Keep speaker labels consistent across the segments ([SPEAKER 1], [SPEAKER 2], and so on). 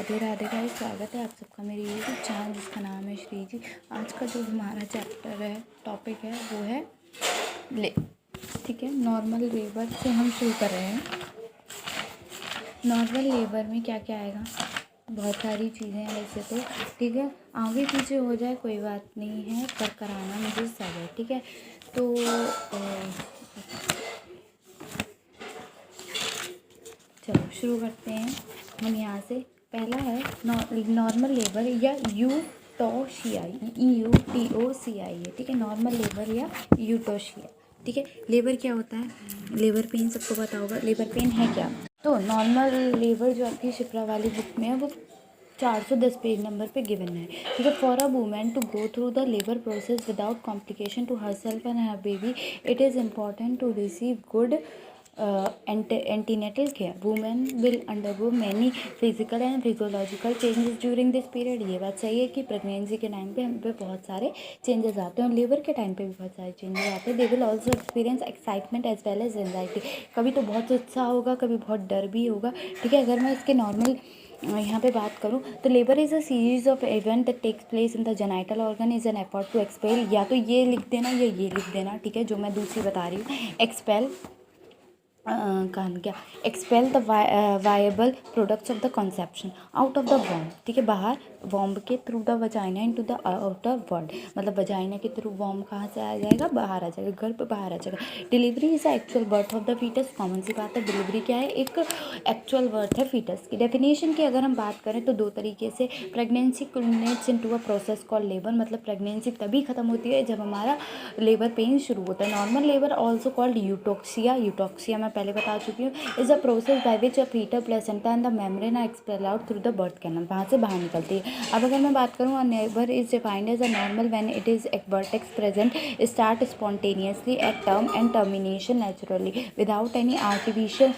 [SPEAKER 1] Radhe Radhe guys, स्वागत है आप सबका मेरे यूट्यूब चैनल जिसका नाम है श्री जी। आज का जो हमारा चैप्टर है, टॉपिक है, वो है ले, ठीक है। नॉर्मल लेबर से हम शुरू कर रहे हैं। नॉर्मल लेबर में क्या क्या आएगा, बहुत सारी चीज़ें हैं वैसे तो, ठीक है। आगे पीछे हो जाए कोई बात नहीं है, पर कराना मुझे सब है, ठीक है। तो चलो शुरू करते हैं हम यहाँ से। पहला है नॉर्मल लेबर या यूटोशिया, EUTOCIA, ठीक है। नॉर्मल लेबर या यूटोशिया, ठीक है। लेबर क्या होता है? लेबर पेन सबको पता होगा। लेबर पेन है क्या? तो नॉर्मल लेबर जो आपकी शिप्रा वाली बुक में है वो 410 पेज नंबर पे गिवन है, ठीक है। For a women to go through the labour process without complication to herself and her baby, it is important to receive good antenatal care. Women will undergo many physical and physiological changes during this period. ये बात सही है कि pregnancy के time पे हम पे बहुत सारे चेंजेस आते हैं और लेबर के टाइम पे भी बहुत सारे चेंजेस आते हैं। They will also experience excitement as well as anxiety. कभी तो बहुत उत्साह होगा, कभी बहुत डर भी होगा, ठीक है। अगर मैं इसके नॉर्मल यहाँ पे बात करूँ तो labour is a series of event that takes place in the genital organ is an effort to expel. या तो ये लिख देना या ये लिख देना, ठीक है, जो मैं दूसरी बता रही हूँ। एक्सपेल कहानी क्या, expel the viable products of the conception out of the womb, ठीक है। बाहर वॉम्ब के through the vagina into the outer world, मतलब वजाइना के थ्रू वॉम्ब कहाँ से आ जाएगा? बाहर आ जाएगा, गर्भ बाहर आ जाएगा। Delivery is the actual birth of the foetus. Common सी बात है, डिलीवरी क्या है? एक एक्चुअल बर्थ है फीटस की। डेफिनेशन की अगर हम बात करें तो दो तरीके से, pregnancy culminates into a process called labour, मतलब प्रेगनेंसी तभी खत्म होती है जब हमारा लेबर पेन शुरू होता है। Normal labour also called eutocia, eutocia मैं पहले बता चुकी हूँ, is a process by which a fetal placenta and the membrane are expel out through the birth canal, वहाँ से बाहर निकलती है। अब अगर मैं बात करूँ, a labour is defined as a normal when it is एक vertex present start spontaneously at term and termination naturally without any artificial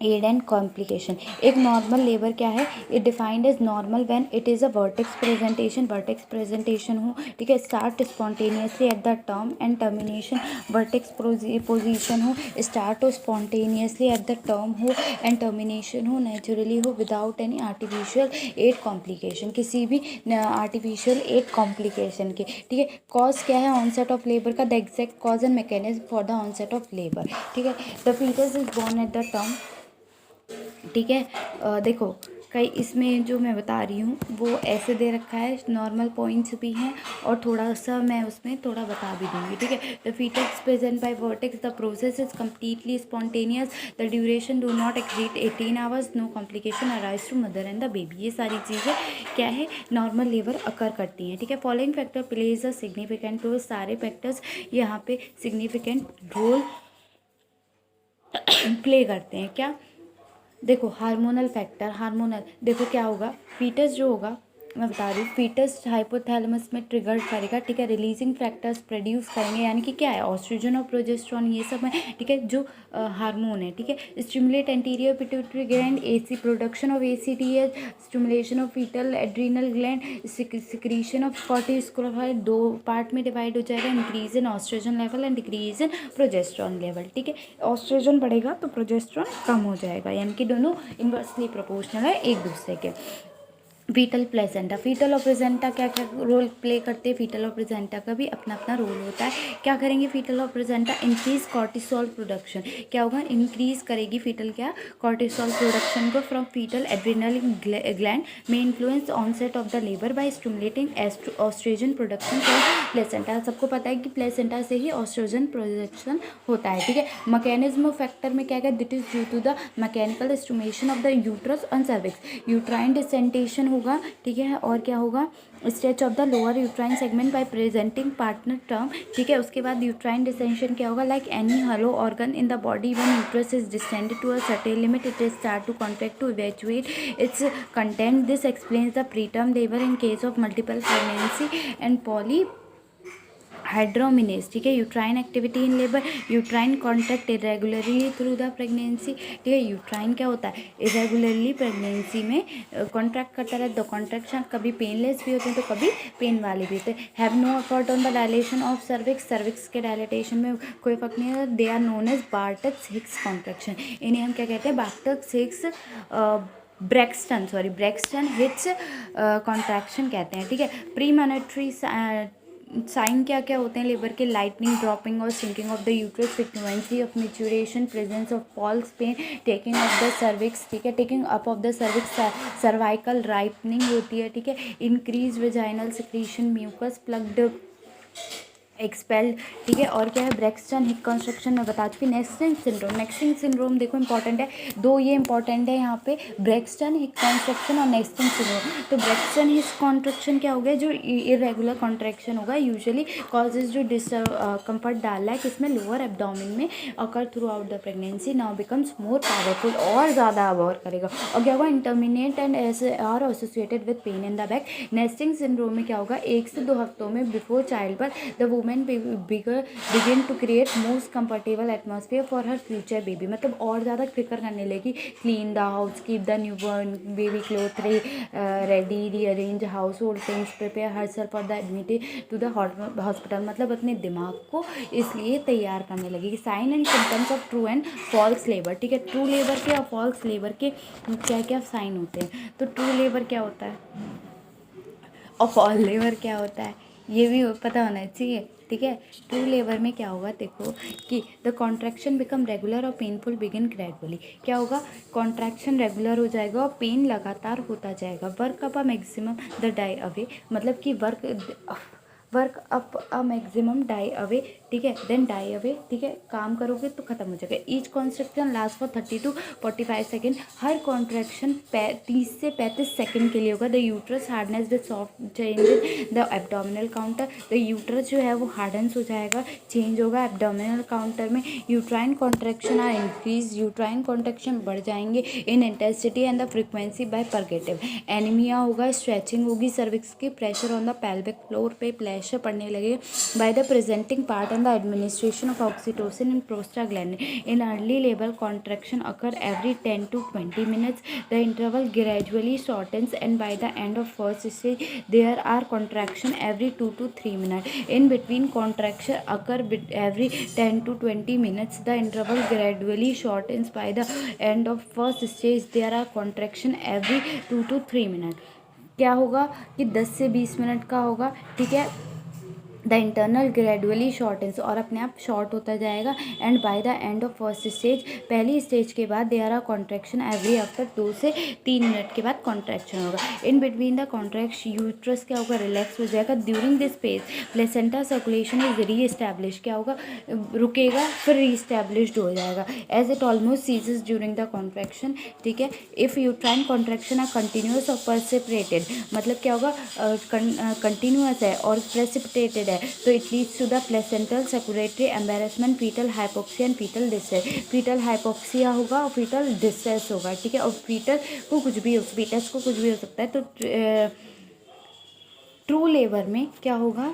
[SPEAKER 1] aid and complication. एक नॉर्मल लेबर क्या है? It defined as normal when it is a vertex presentation हो, ठीक है। Start spontaneously at the term and termination, vertex position हो, start हो spontaneously at the term हो and termination हो नेचुरली हो without any artificial aid complication, किसी भी आर्टिफिशियल एड कॉम्प्लिकेशन के, ठीक है। कॉज क्या है ऑनसेट ऑफ लेबर का? The exact cause and mechanism for the onset of labour, ठीक है। The foetus is born at the term, ठीक है। देखो कई इसमें जो मैं बता रही हूँ वो ऐसे दे रखा है, नॉर्मल पॉइंट्स भी हैं और थोड़ा सा मैं उसमें थोड़ा बता भी दूँगी, ठीक है। The fetus present by vertex, the process is completely spontaneous, the duration do not exceed 18 hours, no complication arise to mother and the baby. ये सारी चीज़ें क्या है? नॉर्मल लेबर अकर करती हैं, ठीक है। Following factor plays a significant role. सारे फैक्टर्स यहाँ पे सिग्निफिकेंट रोल प्ले करते हैं। क्या? देखो हार्मोनल फैक्टर, हार्मोनल देखो क्या होगा, फीटस जो होगा, मैं बता रही हूँ, फीटस हाइपोथैलेमस में ट्रिगर करेगा, ठीक है। रिलीजिंग फैक्टर्स प्रोड्यूस करेंगे, यानी कि क्या है? ऑस्ट्रोजन और प्रोजेस्टेरोन, ये सब है, ठीक है, जो हार्मोन है, ठीक है। Stimulate anterior pituitary gland, AC production of ACTH, stimulation of foetal adrenal gland, secretion of cortisol, दो पार्ट में डिवाइड हो जाएगा, increase in oestrogen level and decrease in progesterone level, ठीक है। ऑस्ट्रोजन बढ़ेगा तो प्रोजेस्टेरोन कम हो जाएगा, यानी कि दोनों इन्वर्सली प्रोपोर्शनल है एक दूसरे के। फीटल प्लेसेंटा, फीटल और प्लेसेंटा क्या क्या रोल प्ले करते हैं? फीटल और प्लेसेंटा का भी अपना अपना रोल होता है। क्या करेंगे फीटल और प्लेसेंटा? इंक्रीज कॉर्टिसोल प्रोडक्शन, क्या होगा? इंक्रीज करेगी फीटल क्या? कॉर्टिसोल प्रोडक्शन को फ्रॉम फीटल एड्रिनल ग्लैंड, में influence onset of the labour by stimulating oestrogen production from placenta. सबको पता है कि प्लेसेंटा से ही ऑस्ट्रोजन प्रोडक्शन होता है, ठीक है। मैकेनिज्म फैक्टर में क्या है? That is due to the mechanical stimulation of the uterus and cervix, uterine distension होगा, ठीक है। और क्या होगा? Stretch of the lower uterine segment by presenting partner term, ठीक है। उसके बाद यूट्राइन डिसेंशन क्या होगा? Like any hollow organ in the body when uterus is distended to a certain limit it is start to contract to evacuate its content. This explains the preterm labour in case of multiple pregnancy and polyhydramnios, ठीक है। Uterine activity in labour, uterine contract irregularly through the pregnancy, ठीक है। Uterine क्या होता है? Irregularly pregnancy में contract करता रहता है। कॉन्ट्रैक्शन कभी पेनलेस भी होते हैं तो कभी पेन वाले भी होते हैं। Have no effort on the dilation of cervix, cervix के डायलेटेशन में कोई फर्क नहीं है। They are known as Braxton Hicks contraction, इन्हें हम क्या कहते हैं? Braxton Hicks Braxton Hicks contraction कहते हैं, ठीक है। प्री मॉनिटरी साइन क्या क्या होते हैं लेबर के? लाइटनिंग, ड्रॉपिंग और sinking of the uterus, frequency of maturation, presence of false pain, taking of the cervix, ठीक है, taking up of the cervix, cervical ripening होती है, ठीक है। Increase vaginal secretion, mucus plugged expelled, ठीक है। और क्या है? ब्रैक्सटन हिप कंस्ट्रक्शन में बता चुकी। नेस्टिंग सिंड्रोम देखो इंपॉर्टेंट है, दो ये इंपॉर्टेंट है यहाँ पे, ब्रैक्सटन हिप कंस्ट्रक्शन और नेस्टिंग सिंड्रोम। तो ब्रैक्सटन हिप कॉन्ट्रैक्शन क्या हो गया? जो इरेगुलर कॉन्ट्रैक्शन होगा यूजुअली कॉजेज जो कंफर्ट डाल रहा है किसमें? लोअर एब्डोमेन में, occur throughout the pregnancy, now becomes more powerful, और ज़्यादा अबॉर करेगा। और क्या होगा? Intermittent and are associated with pain in the back. Nesting syndrome में क्या होगा? 1 से 2 हफ्तों में before child birth the women begin to create most comfortable atmosphere for her future baby, मतलब और ज़्यादा क्विकर करने लगी। Clean the house, keep the newborn baby cloth ready, rearrange household things, prepare herself for the admitted to the hospital, मतलब अपने दिमाग को इसलिए तैयार करने लगी। Sign and symptoms of true and false labour, ठीक है। ट्रू लेबर के और फॉल्स लेबर के क्या क्या साइन होते हैं? तो ट्रू लेबर क्या होता है और फॉल्स लेबर क्या होता है, ये भी पता होना चाहिए, ठीक है। ट्रू लेबर में क्या होगा? देखो कि द कॉन्ट्रैक्शन बिकम रेगुलर और पेनफुल बिगिन ग्रेजुअली। क्या होगा? कॉन्ट्रैक्शन रेगुलर हो जाएगा और पेन लगातार होता जाएगा। Work up a maximum the die away, मतलब कि work up a maximum die away, ठीक है, देन डाई अवे, ठीक है। काम करोगे तो खत्म हो जाएगा। Each contraction last for 30 to 45 second, हर कॉन्ट्रैक्शन 30 से 35 सेकेंड के लिए होगा। The uterus hardness with soft changes the abdominal counter, the uterus जो है वो हार्डन्स हो जाएगा, चेंज होगा एब्डोमिनल काउंटर में। Uterine contraction are increase, uterine contraction बढ़ जाएंगे in intensity and the frequency by purgative. Anaemia होगा, स्ट्रेचिंग होगी सर्विक्स की, pressure on the pelvic floor पे प्रेशर पड़ने लगे by the presenting part and the administration of oxytocin and prostaglandin. In early labour contraction occur every 10 to 20 minutes, the interval gradually shortens and by the end of first stage there are contraction every 2 to 3 minutes. In between contraction occur every 10 to 20 minutes, the interval gradually shortens by the end of first stage there are contraction every 2 to 3 minutes. क्या होगा कि 10 से 20 minute का होगा, ठीक है। The internal gradually शॉर्टन्स, और अपने आप शॉर्ट होता जाएगा। And by the end of first stage, पहली स्टेज के बाद there are contraction every after 2 से 3 मिनट के बाद कॉन्ट्रैक्शन होगा। In between the contraction uterus क्या होगा? रिलैक्स हो जाएगा। During this phase placenta circulation is reestablish, क्या होगा? रुकेगा फिर री एस्टैब्लिश्ड हो जाएगा। As it almost ceases during the contraction, ठीक है। If uterine contraction are continuous और प्रेसिपिटेटेड, मतलब क्या होगा? कंटिन्यूस है और प्रेसिपिटेटेड है तो it leads to the placental secretary embarrassment, fetal hypoxia and fetal distress. Fetal hypoxia होगा और फीटल डिस्ट्रेस होगा, ठीक है। और फीटस को कुछ भी हो सकता है। तो ट्रू लेबर में क्या होगा?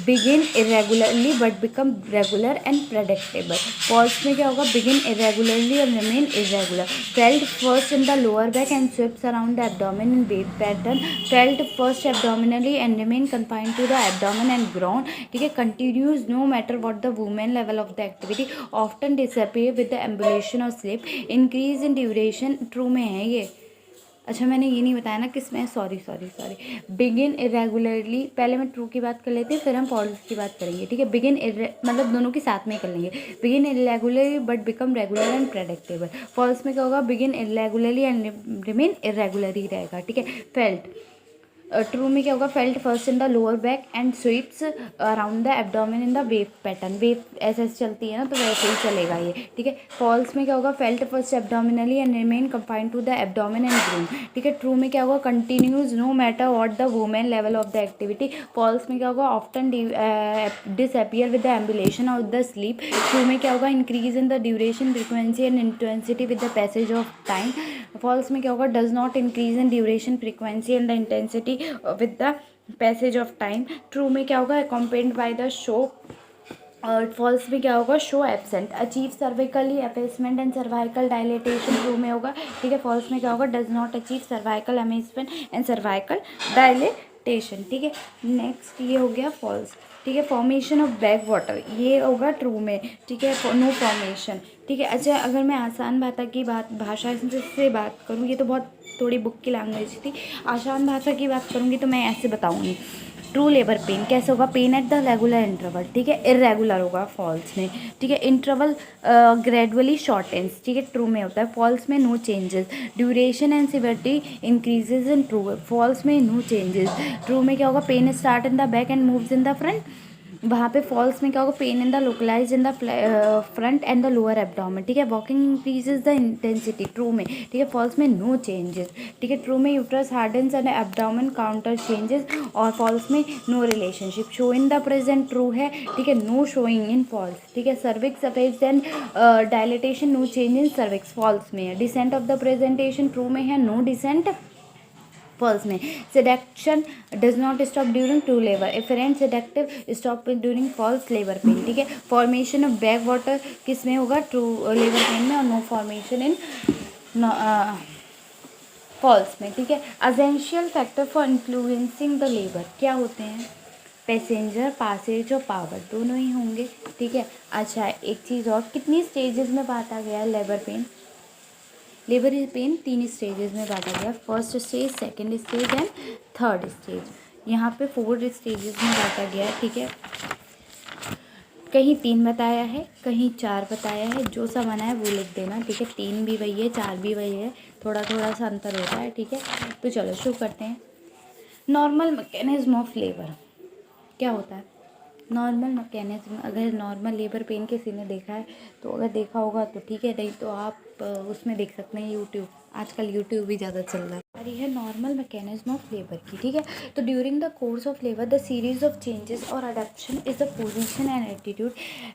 [SPEAKER 1] Begin irregularly but become regular and predictable. False में क्या होगा? बिगिन इरेगुलरली और remain irregular. Felt first in the lower back and sweeps around the abdomen in wave pattern. Felt first abdominally and remain confined to the abdomen and groin, ठीक है। Continues no matter what the women level of the activity, often disappear with the ambulation और sleep, increase in duration. True में है ये। अच्छा मैंने ये नहीं बताया ना किसमें, सॉरी। बिगिन इरेगुलरली, पहले मैं ट्रू की बात कर लेते हैं फिर हम फॉल्स की बात करेंगे, ठीक है। बिगिन मतलब दोनों के साथ में कर लेंगे। Begin irregularly but become regular and predictable. False में क्या होगा? Begin irregularly and remain irregular ही रहेगा, ठीक है। फेल्ट ट्रू में क्या होगा? Felt first in the lower back and sweeps around the abdomen in the wave pattern. Wave ऐसे चलती है ना तो वैसे ही चलेगा ये, ठीक है। फॉल्स में क्या होगा? Felt first abdominally and remain confined to the abdomen and groin, ठीक है। ट्रू में क्या होगा? Continues no matter what the women level of the activity. False में क्या होगा? Often disappear with the ambulation और द स्लीप। ट्रू में क्या होगा? Increase in the duration, frequency and intensity with the passage of time. False में क्या होगा? Does not increase in duration, frequency and the intensity with the passage of time. True में क्या होगा? accompanied by the show। और false में क्या होगा? Show absent. Achieve cervically effacement and cervical dilatation में होगा, ठीक है। फॉल्स में क्या होगा? Does not achieve cervical effacement and cervical dilatation. Adaptation, ठीक है। नेक्स्ट ये हो गया फॉल्स, ठीक है। फॉर्मेशन ऑफ बैक वाटर, ये होगा ट्रू में, ठीक है। नो फॉर्मेशन, ठीक है। अच्छा, अगर मैं आसान भाषा से बात करूँ, ये तो बहुत थोड़ी बुक की लैंग्वेज थी, आसान भाषा की बात करूँगी तो मैं ऐसे बताऊँगी। ट्रू लेबर पेन कैसे होगा? Pen at the regular interval, ठीक है। इरेगुलर होगा फॉल्स में, ठीक है। इंटरवल ग्रेजुअली शॉर्टेंस, ठीक है, ट्रू में होता है। फॉल्स में no changes. Duration and severity increases in true, false में नो चेंजेस। ट्रू में क्या होगा? Pain start in the back and moves in the front, वहाँ पे फॉल्स में क्या होगा? Pain in the localize in the front and the lower abdomen, ठीक है। Walking increases the intensity, true में, ठीक है। फॉल्स में नो चेंजेस, ठीक है। ट्रू में uterus hardens and abdomen counter changes, और फॉल्स में no relationship. Show in the present true है, ठीक है, नो शोइंग इन फॉल्स, ठीक है। Cervix effaces and dilatation, no change in cervix, false में है। Descent of the presentation true में है, नो डिसेंट फॉल्स में। Sedation does not stop during true labour, afferent sedative stop during false labour pain, ठीक है। Formation of back water किस में होगा? ट्रू लेबर पेन में, और नो फॉर्मेशन इन फॉल्स में, ठीक है। Essential factor for influencing the labour क्या होते हैं? पैसेंजर, पासेज और पावर, दोनों ही होंगे, ठीक है। अच्छा, एक चीज़ और, कितनी स्टेजेस में बांटा गया है labour pain? Labour pain 3 stages में बांटा गया, first stage, second stage and third stage. यहाँ पे 4 स्टेजेस में बांटा गया है, ठीक है। कहीं 3 बताया है, कहीं 4 बताया है, जो सा बना है वो लिख देना, ठीक है। 3 भी वही है, 4 भी वही है, थोड़ा थोड़ा सा अंतर होता है, ठीक है। तो चलो शुरू करते हैं। नॉर्मल मैकेनिज्म ऑफ लेबर क्या होता है? नॉर्मल मैकेनिज्म, अगर नॉर्मल लेबर पेन किसी ने देखा है तो अगर देखा होगा तो ठीक है, नहीं तो आप उसमें देख सकते हैं यूट्यूब, आजकल यूट्यूब भी ज़्यादा चल रहा है। और ये है नॉर्मल मैकेनिज्म ऑफ लेबर की, ठीक है। तो during the course of labour the series of changes और adaptation is the position and attitude,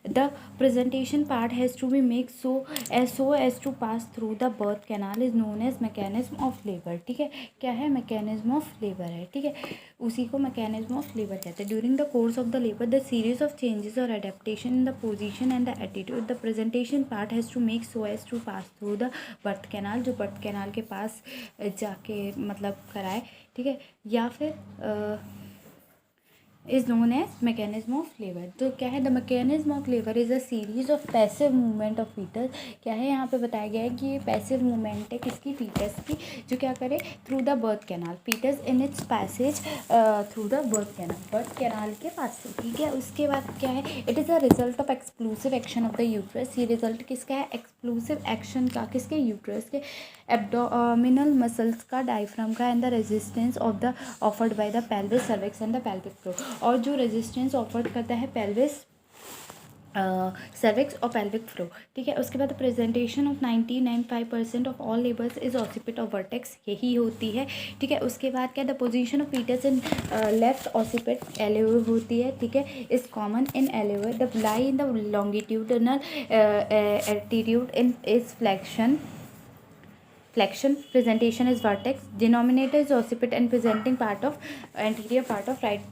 [SPEAKER 1] the presentation part has to be make so as to pass through the birth canal is known as mechanism of labour, ठीक है। क्या है? Mechanism of labour है, ठीक है, उसी को मैकेनिज्म ऑफ लेबर कहते हैं। During the course of the labour the series of changes और adaptation in the position and the attitude, the presentation part has to make so as to pass through the birth canal, जो birth canal के पास जाके मतलब कराए, ठीक है, या फिर is known as mechanism of labour. तो क्या है? The mechanism of labour is a series of passive movement of foetus. क्या है? यहाँ पे बताया गया है कि ये पैसिव मूवमेंट है किसकी? फीटस की, जो क्या करे? Through the birth canal, fetus in its passage through the birth canal के पास से, ठीक है। उसके बाद क्या है? It is a result of exclusive action of the uterus. ये रिजल्ट किसका है? एक्सक्लूसिव एक्शन का, किसके? यूट्रस के एब्डोमिनल मसल्स का, डायफ्राम का, and the resistance of the offered by the pelvis, cervix and the pelvic floor. और जो रेजिस्टेंस ऑफर करता है पेल्विस, सर्विक्स और पेल्विक फ्लो, ठीक है। उसके बाद presentation of 99.5% of all labours is occiput of vertex, यही होती है, ठीक है। उसके बाद क्या? The position of foetus in left occiput LOA होती है, ठीक है, is common in LOA. The lie in the longitudinal attitude in is flexion, presentation is vertex, denominator is occiput and presenting part of anterior part of right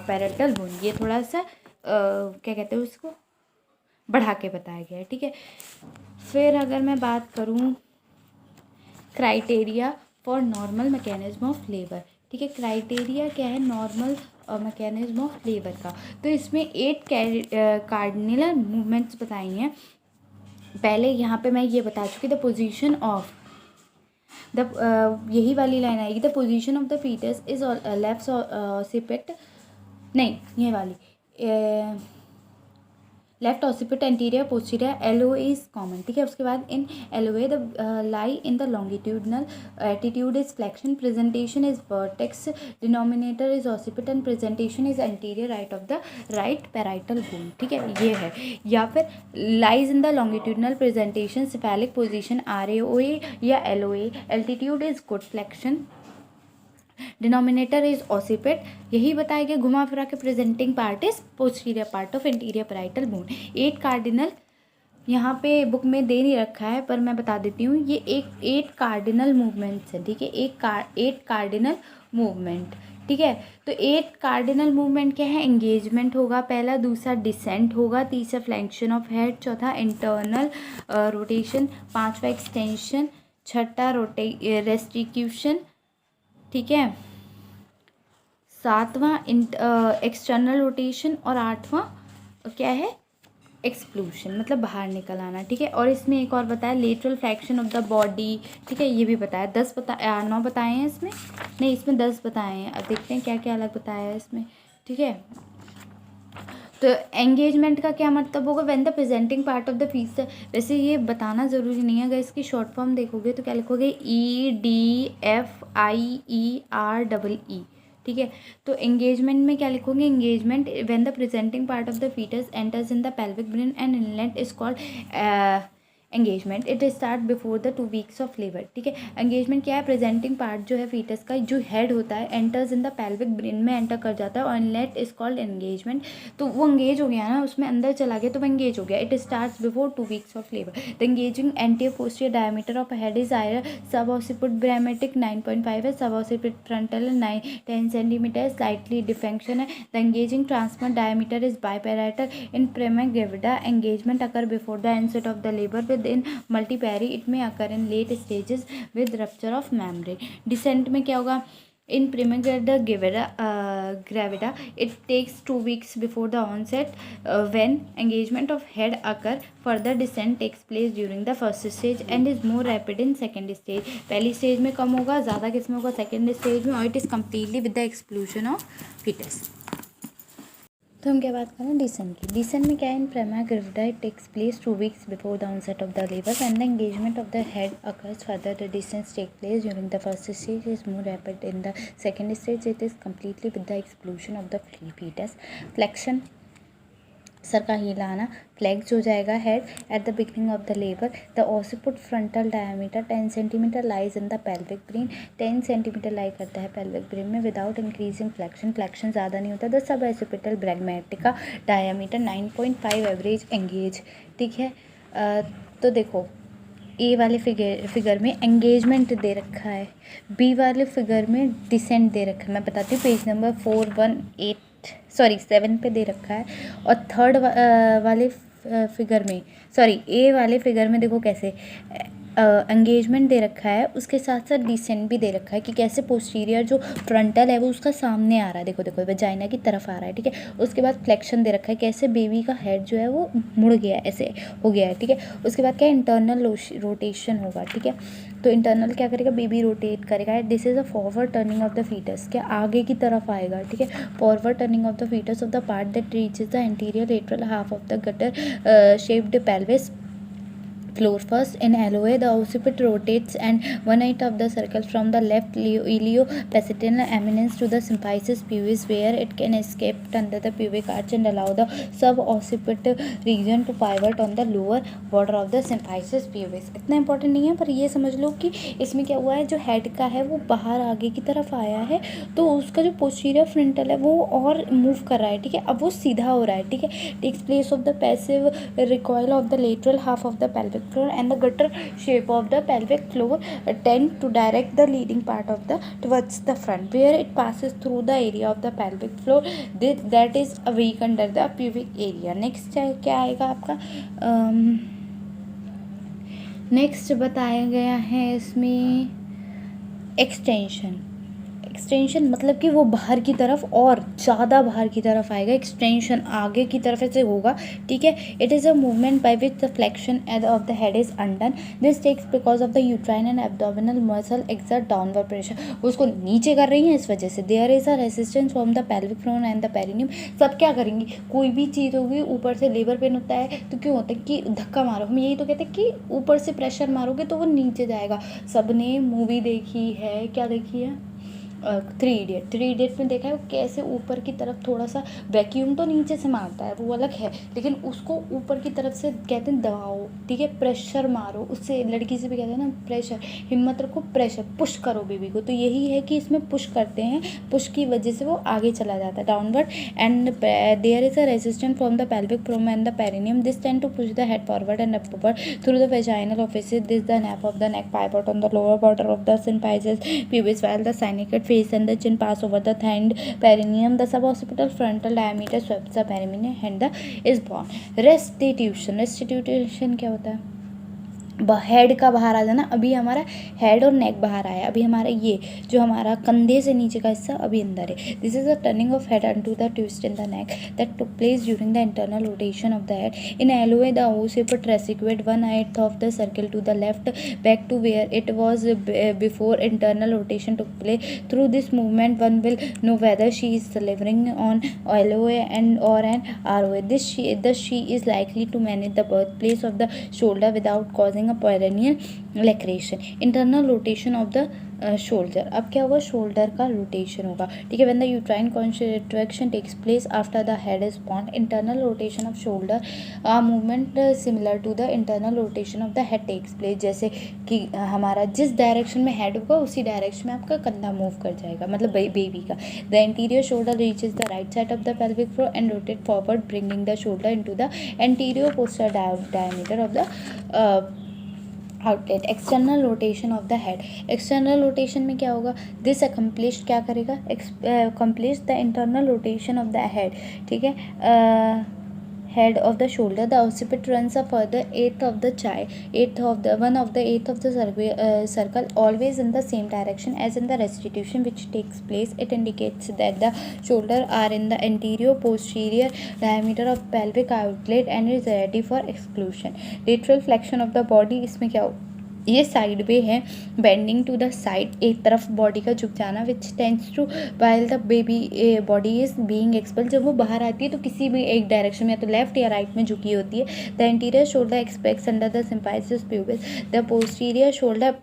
[SPEAKER 1] parietal bone। ये थोड़ा सा क्या कहते हैं उसको, बढ़ा के बताया गया है, ठीक है। फिर अगर मैं बात करूँ criteria for normal mechanism of labour, ठीक है। क्राइटेरिया क्या है नॉर्मल मैकेनिज्म ऑफ लेबर का? तो इसमें 8 कार्डिनल मूवमेंट्स बताई हैं। पहले यहाँ पे मैं ये बता चुकी, द पोजीशन ऑफ द, यही वाली लाइन आएगी, the position of the foetus is left occiput, नहीं ये वाली, left occiput anterior posterior, LOA is common, ठीक है। उसके बाद in LOA the lie in the longitudinal attitude is flexion, presentation is vertex, denominator is occiput and presentation is anterior right of the right parietal bone, ठीक है, ये है। या फिर lies in the longitudinal presentation, cephalic position RAOA या LOA, attitude is good flexion, denominator is ऑसिपिट, यही बताया गया। घुमा फिरा के presenting part is posterior part of interior parietal bone. 8 cardinal यहाँ पे बुक में दे नहीं रखा है पर मैं बता देती हूँ, ये 8 कार्डिनल मूवमेंट्स है, ठीक है, 8 कार्डिनल मूवमेंट, ठीक है। तो 8 कार्डिनल मूवमेंट क्या है? एंगेजमेंट होगा पहला, दूसरा डिसेंट होगा, तीसरा फ्लेक्शन ऑफ हेड, चौथा इंटरनल रोटेशन, पांचवा एक्सटेंशन, छठा रेस्ट्रिक्यूशन, ठीक है, 7वां एक्सटर्नल रोटेशन और 8वां क्या है, एक्सप्लोशन, मतलब बाहर निकल आना, ठीक है। और इसमें एक और बताया lateral flexion of the body, ठीक है, ये भी बताया। 9 बताए हैं इसमें, नहीं इसमें 10 बताए हैं। अब देखते हैं क्या क्या अलग बताया है इसमें, ठीक है। तो एंगेजमेंट का क्या मतलब होगा, when the presenting part of the fees. वैसे ये बताना ज़रूरी नहीं है, अगर इसकी शॉर्ट फॉर्म देखोगे तो क्या लिखोगे, EDFIEREE, ठीक है। तो एंगेजमेंट में क्या लिखोगे, engagement when the presenting part of the fetus enters in the pelvic brain and inlet is called engagement. It start before the 2 weeks of labour, ठीक है। एंगेजमेंट क्या है, प्रेजेंटिंग पार्ट जो है फीटस का, जो हेड होता है, enters in the pelvic brim में एंटर कर जाता है और इनलेट इज कॉल्ड एंगेजमेंट। तो वो एंगेज हो गया ना, उसमें अंदर चला गया तो वो एंगेज हो गया। It starts before 2 weeks of labour. The engaging anterior posterior diameter of head is आयर सब ऑसिपिट ब्रामेटिक 9.5 है, suboccipitofrontal 10 centimetre, slightly deflexion है। The engaging transverse diameter is biparietal in primigravida. Engagement occur before the onset of the labor within multipary. It may occur in late stages with rupture of membrane. Descent में क्या होगा, in primigravida gravida it takes 2 weeks before the onset when engagement of head occur. Further descent takes place during the first stage and is more rapid in second stage. पहली stage में कम होगा, ज़्यादा किस में होगा, सेकेंड स्टेज में, और it is completely with the exclusion of fetus. तो हम क्या बात कर रहे हैं, डिसेंट की। डिसेंट में क्या है, in primigravida it takes place 2 weeks before the onset of the labour and the engagement of the head occurs. Further the descent take place during the first stage, is more rapid in the second stage, it is completely with the exclusion of the fetus. Flexion, सर का हिलाना, flex हो जाएगा head at the beginning of the labour. The occiput frontal diameter 10 centimetre lies in the pelvic brim, 10 centimetre lie करता है pelvic brim में without increasing flexion, flexion ज़्यादा नहीं होता। The sub occipital bregmatic diameter 9.5 average engage, ठीक है। तो देखो ए वाले फिगर में एंगेजमेंट दे रखा है, बी वाले फिगर में डिसेंट दे रखा है। मैं बताती हूँ, पेज नंबर 7 पे दे रखा है। और थर्ड वाले फिगर में, ए वाले फिगर में देखो कैसे एंगेजमेंट दे रखा है, उसके साथ साथ डिसेंट भी दे रखा है कि कैसे पोस्टीरियर जो फ्रंटल है वो उसका सामने आ रहा है, देखो वजाइना की तरफ आ रहा है, ठीक है। उसके बाद फ्लेक्शन दे रखा है, कैसे बेबी का हेड जो है वो मुड़ गया है, ऐसे हो गया है, ठीक है। उसके बाद क्या इंटरनल रोटेशन होगा, ठीक है। तो इंटरनल क्या करेगा, बेबी रोटेट करेगा। This is a forward turning of the fetus, क्या आगे की तरफ आएगा, ठीक है। Forward turning of the fetus of the part that reaches the anterior lateral half of the gutter shaped pelvis floor. First in LOA, the occiput rotates and 1/8 of the circle from the left iliopachinal eminence to the symphysis pubis, where it can escape under the pubic arch and allow the subocciput region to pivot on the lower border of the symphysis pubis. इतना important नहीं है, पर ये समझ लो कि इसमें क्या हुआ है, जो हेड का है वो बाहर आगे की तरफ आया है, तो उसका जो पोस्टीरियर फ्रंटल है वो और मूव कर रहा है, ठीक है। अब वो सीधा हो रहा है, ठीक है। Takes place of the passive recoil of the lateral half of the pelvic floor and the gutter shape of the pelvic floor tend to direct the leading part of the towards the front, where it passes through the area of the pelvic floor that is weak under the pubic area. Next क्या आएगा आपका, next बताया गया है इसमें extension. Extension मतलब कि वो बाहर की तरफ और ज़्यादा बाहर की तरफ आएगा, एक्सटेंशन आगे की तरफ ऐसे होगा, ठीक है। It is a movement by which the flexion of the head is undone. This takes because of the uterine and abdominal muscle exert downward pressure, वो उसको नीचे कर रही हैं इस वजह से। There is a resistance from the pelvic floor and the perineum. सब क्या करेंगी, कोई भी चीज़ होगी, ऊपर से लेबर पेन होता है तो क्यों होता है कि धक्का मारो, हम यही तो कहते हैं कि ऊपर से प्रेशर मारोगे तो वो नीचे जाएगा। सबने मूवी देखी है, क्या देखी है, 3 इडियट में देखा है वो कैसे ऊपर की तरफ थोड़ा सा, वैक्यूम तो नीचे से मारता है वो अलग है, लेकिन उसको ऊपर की तरफ से कहते हैं दबाओ, ठीक है, प्रेशर मारो, उससे लड़की से भी कहते हैं ना प्रेशर, हिम्मत रखो, प्रेशर पुश करो बेबी को। तो यही है कि इसमें पुश करते हैं, पुश की वजह से वो आगे चला जाता है downward. And there is a resistance from the pelvic floor and the perineum. This tend to push the head forward and upward through the vaginal office. This the nape of the neck pivot on the lower border of the symphysis pubis, while the syncate face and the chin pass over the thinned perineum. The suboccipital frontal diameter sweeps the perineum and the is born. Restitution क्या होता है, head का बाहर आ जाना, अभी हमारा head और नेक बाहर आया, अभी हमारा ये जो हमारा कंधे से नीचे का हिस्सा अभी अंदर है. This is the turning of head unto the twist in the neck that took place during the internal rotation of the head. In alloy the occiput resiquate 1/8 of the circle to the left back to where it was before internal rotation took place. Through this movement one will know whether she is delivering on LOA and or an ROA. Thus she is likely to manage the birthplace of the shoulder without causing a perennial lacration. Internal rotation of the shoulder. अब क्या होगा, shoulder का rotation होगा. ठीक है. When the uterine contraction takes place after the head is बॉन्ड, internal rotation of shoulder movement similar to the internal rotation of the head takes place. जैसे कि हमारा जिस डायरेक्शन में हेड होगा उसी डायरेक्शन में आपका कंधा मूव कर जाएगा, मतलब बेबी का. The interior shoulder reaches the right side of the pelvic floor and rotate forward bringing the shoulder into the anterior posterior diameter of the outlet. External rotation of the head. External rotation में क्या होगा, this accomplish क्या करेगा, accomplish the internal rotation of the head. ठीक है. head of the shoulder. The occiput runs a further eighth of the eighth of the circle always in the same direction as in the restitution which takes place. It indicates that the shoulder are in the anterior posterior diameter of pelvic outlet and is ready for exclusion. Lateral flexion of the body. इसमें क्या हो, ये side way है, bending to the side, एक तरफ body का झुक जाना, which tends to while the baby body is being expel. जब वो बाहर आती है तो किसी भी एक डायरेक्शन में, या तो लेफ्ट या राइट में झुकी होती है. The interior shoulder aspects under the symphysis pubis. The posterior shoulder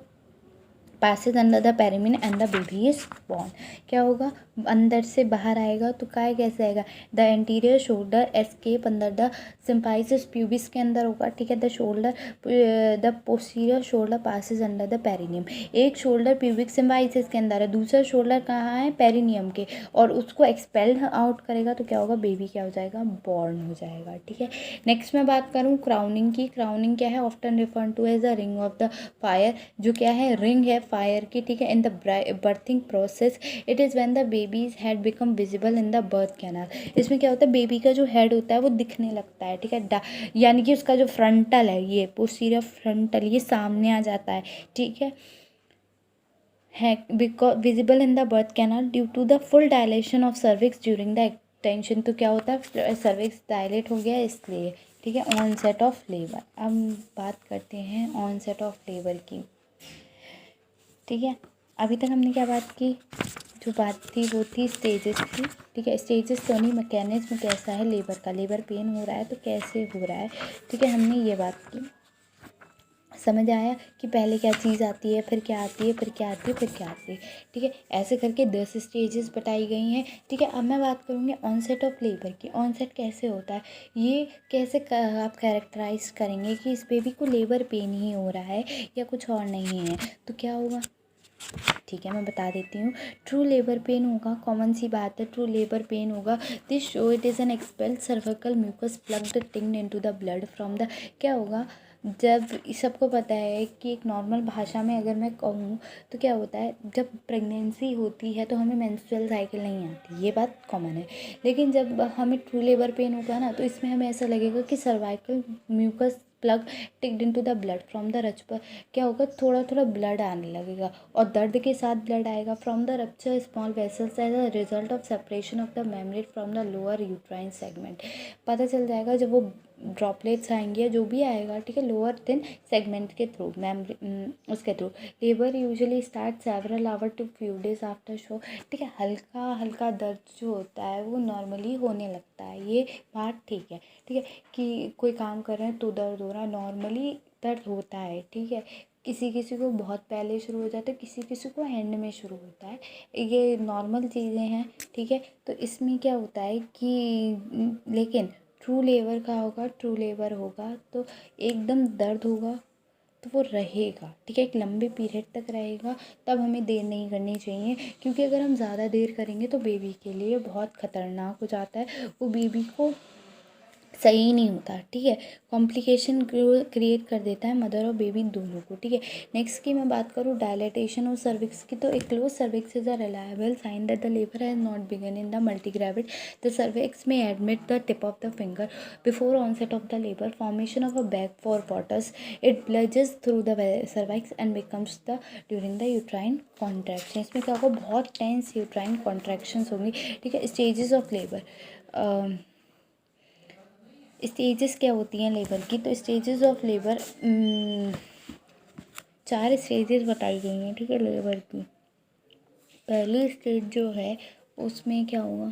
[SPEAKER 1] passes under the perineum and the baby is born. क्या होगा, अंदर से बाहर आएगा तो काय कैसे आएगा, द एंटीरियर शोल्डर एस्केप अंदर द सिम्फाइसिस प्यूबिस के अंदर होगा. ठीक है. The posterior shoulder passes under the perineum. एक शोल्डर प्यूबिक सिम्फाइसिस के अंदर है, दूसरा शोल्डर कहाँ है, पेरिनियम के, और उसको एक्सपेल आउट करेगा तो क्या होगा, बेबी क्या हो जाएगा, बॉर्न हो जाएगा. ठीक है. नेक्स्ट मैं बात करूँ क्राउनिंग की. क्राउनिंग क्या है, often referred to as the ring of the fire. जो क्या है, रिंग है फायर की. ठीक है. In the birthing process it is when the baby's head become visible in the birth canal. इसमें क्या होता है, बेबी का जो हेड होता है वो दिखने लगता है. ठीक है. यानी कि उसका जो फ्रंटल है, ये पोस्टीरियर फ्रंटल, ये सामने आ जाता है. ठीक है because visible in the birth canal due to the full dilation of cervix during the extension. तो क्या होता है, सर्विक्स डायलेट हो गया इसलिए. ठीक है. Onset of labour. अब बात करते हैं ऑनसेट ऑफ लेबर की. ठीक है. अभी तक हमने क्या बात की, जो बात थी वो थी स्टेजेस की. ठीक है. स्टेजेस तो नहीं, मैकेनिज्म कैसा है लेबर का, लेबर पेन हो रहा है तो कैसे हो रहा है. ठीक है. हमने ये बात की, समझ आया कि पहले क्या चीज़ आती है, फिर क्या आती है, फिर क्या आती है, फिर क्या आती है. ठीक है. ऐसे करके 10 स्टेजेस बताई गई हैं. ठीक है. अब मैं बात करूँगी ऑनसेट ऑफ लेबर की. ऑनसेट कैसे होता है, ये कैसे आप कैरेक्टराइज करेंगे कि इस बेबी को लेबर पेन ही हो रहा है या कुछ और नहीं है, तो क्या होगा. ठीक है, मैं बता देती हूँ. ट्रू लेबर पेन होगा, कॉमन सी बात है, ट्रू लेबर पेन होगा. This show it is an expelled cervical mucus plugged tinged into the blood from the. क्या होगा, जब सबको पता है कि एक नॉर्मल भाषा में अगर मैं कहूँ तो क्या होता है, जब प्रेगनेंसी होती है तो हमें मेंस्ट्रुअल साइकिल नहीं आती, ये बात कॉमन है. लेकिन जब हमें ट्रू लेबर पेन होगा ना, तो इसमें हमें ऐसा लगेगा कि cervical mucus plug tinged into the blood from the rupture. क्या होगा, थोड़ा थोड़ा ब्लड आने लगेगा और दर्द के साथ ब्लड आएगा from the rupture small vessels as a result of separation of the membrane from the lower uterine segment. पता चल जाएगा जब वो ड्रॉपलेट्स आएंगे या जो भी आएगा. ठीक है. लोअर थिन सेगमेंट के थ्रू, उसके through. Labour usually start several hour to few days after show. ठीक है. हल्का हल्का दर्द जो होता है वो नॉर्मली होने लगता है, ये बात ठीक है. ठीक है. कि कोई काम कर रहे हैं तो दर्द हो रहा है, नॉर्मली दर्द होता है. ठीक है. किसी किसी को बहुत पहले शुरू हो जाता है, किसी किसी को एंड में शुरू होता है, ये नॉर्मल चीज़ें हैं. ठीक है. तो इसमें क्या होता है कि लेकिन ट्रू लेबर का होगा, ट्रू लेबर होगा तो एकदम दर्द होगा तो वो रहेगा. ठीक है. एक लंबे पीरियड तक रहेगा. तब हमें देर नहीं करनी चाहिए, क्योंकि अगर हम ज़्यादा देर करेंगे तो बेबी के लिए बहुत ख़तरनाक हो जाता है. वो बेबी को सही नहीं होता, ठीक है, कॉम्प्लिकेशन क्रिएट कर देता है मदर और बेबी दोनों को, ठीक है। नेक्स्ट की मैं बात करूँ डायलेटेशन और सर्विक्स की, तो एक close cervix is a reliable sign that the labour has not begun in the multigravida. The cervix may admit the tip of the finger before onset of the labour, formation of a bag for waters, it bulges through the cervix and becomes the during the uterine contraction. इसमें क्या होगा, बहुत tense uterine contractions होंगी, ठीक है। Stages of labour, stages क्या होती हैं लेबर की, तो स्टेजेस ऑफ लेबर 4 स्टेजेस बताई गई हैं, ठीक है, लेबर की। पहली स्टेज जो है उसमें क्या होगा,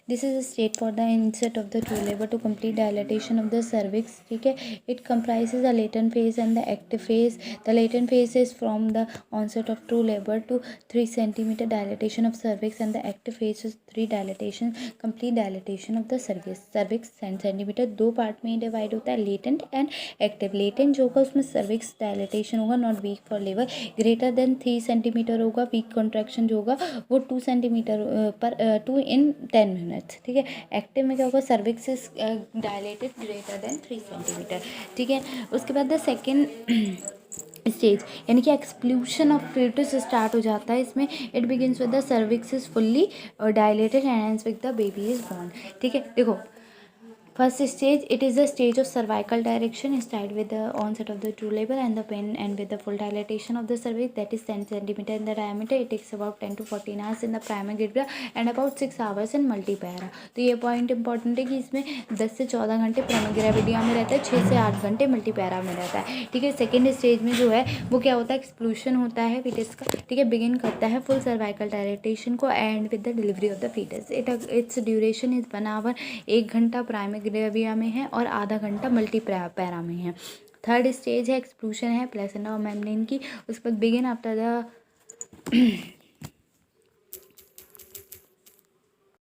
[SPEAKER 1] this is a state for the insert of the true labour to complete dilatation of the cervix, ठीक है। It comprises the latent phase and the active phase. The latent phase is from the onset of true labour to 3 centimetre dilatation of cervix and the active phase is 3 dilatation, complete dilatation of the cervix 10 centimetre. दो part में ही divide होता है, latent and active. Latent जो होगा उसमें cervix dilatation होगा, not weak for labour, greater than 3 centimetre होगा। वीक कॉन्ट्रैक्शन जो होगा वो 2 सेंटीमीटर पर 2 in 10 minutes, ठीक है। एक्टिव में क्या होगा, cervix is dilated greater than 3 centimetre, ठीक है। उसके बाद द सेकेंड स्टेज यानी कि एक्सप्लूशन ऑफ फीटस स्टार्ट हो जाता है इसमें। It begins with the cervix is fully dilated and ends with the baby is born, ठीक है। देखो first stage, it is the stage of cervical direction, start with the onset of the true labor and the pain and with the full dilatation of the cervix, that is 10 centimeter in the diameter. It takes about 10 to 14 hours in the primigravida and about 6 hours in multipara। तो ये point important है कि इसमें 10 से 14 घंटे प्राइमग्रेविडिया में रहता है, 6 से 8 घंटे मल्टीपैरा में रहता है, ठीक है। सेकेंड स्टेज में जो है वो क्या होता है, एक्सप्लूशन होता है फीटस का, ठीक है। बिगिन करता है फुल सर्वाइकल डायलेटेशन को end with the delivery of the foetus. Its duration is 1 hour, 1 घंटा प्राइमग्रेविया में है और आधा घंटा मल्टीपैरा में है। थर्ड स्टेज है एक्सप्लूशन है प्लेसेंटा और मेम्ब्रेन की। उसके बाद बिगिन आफ्टर द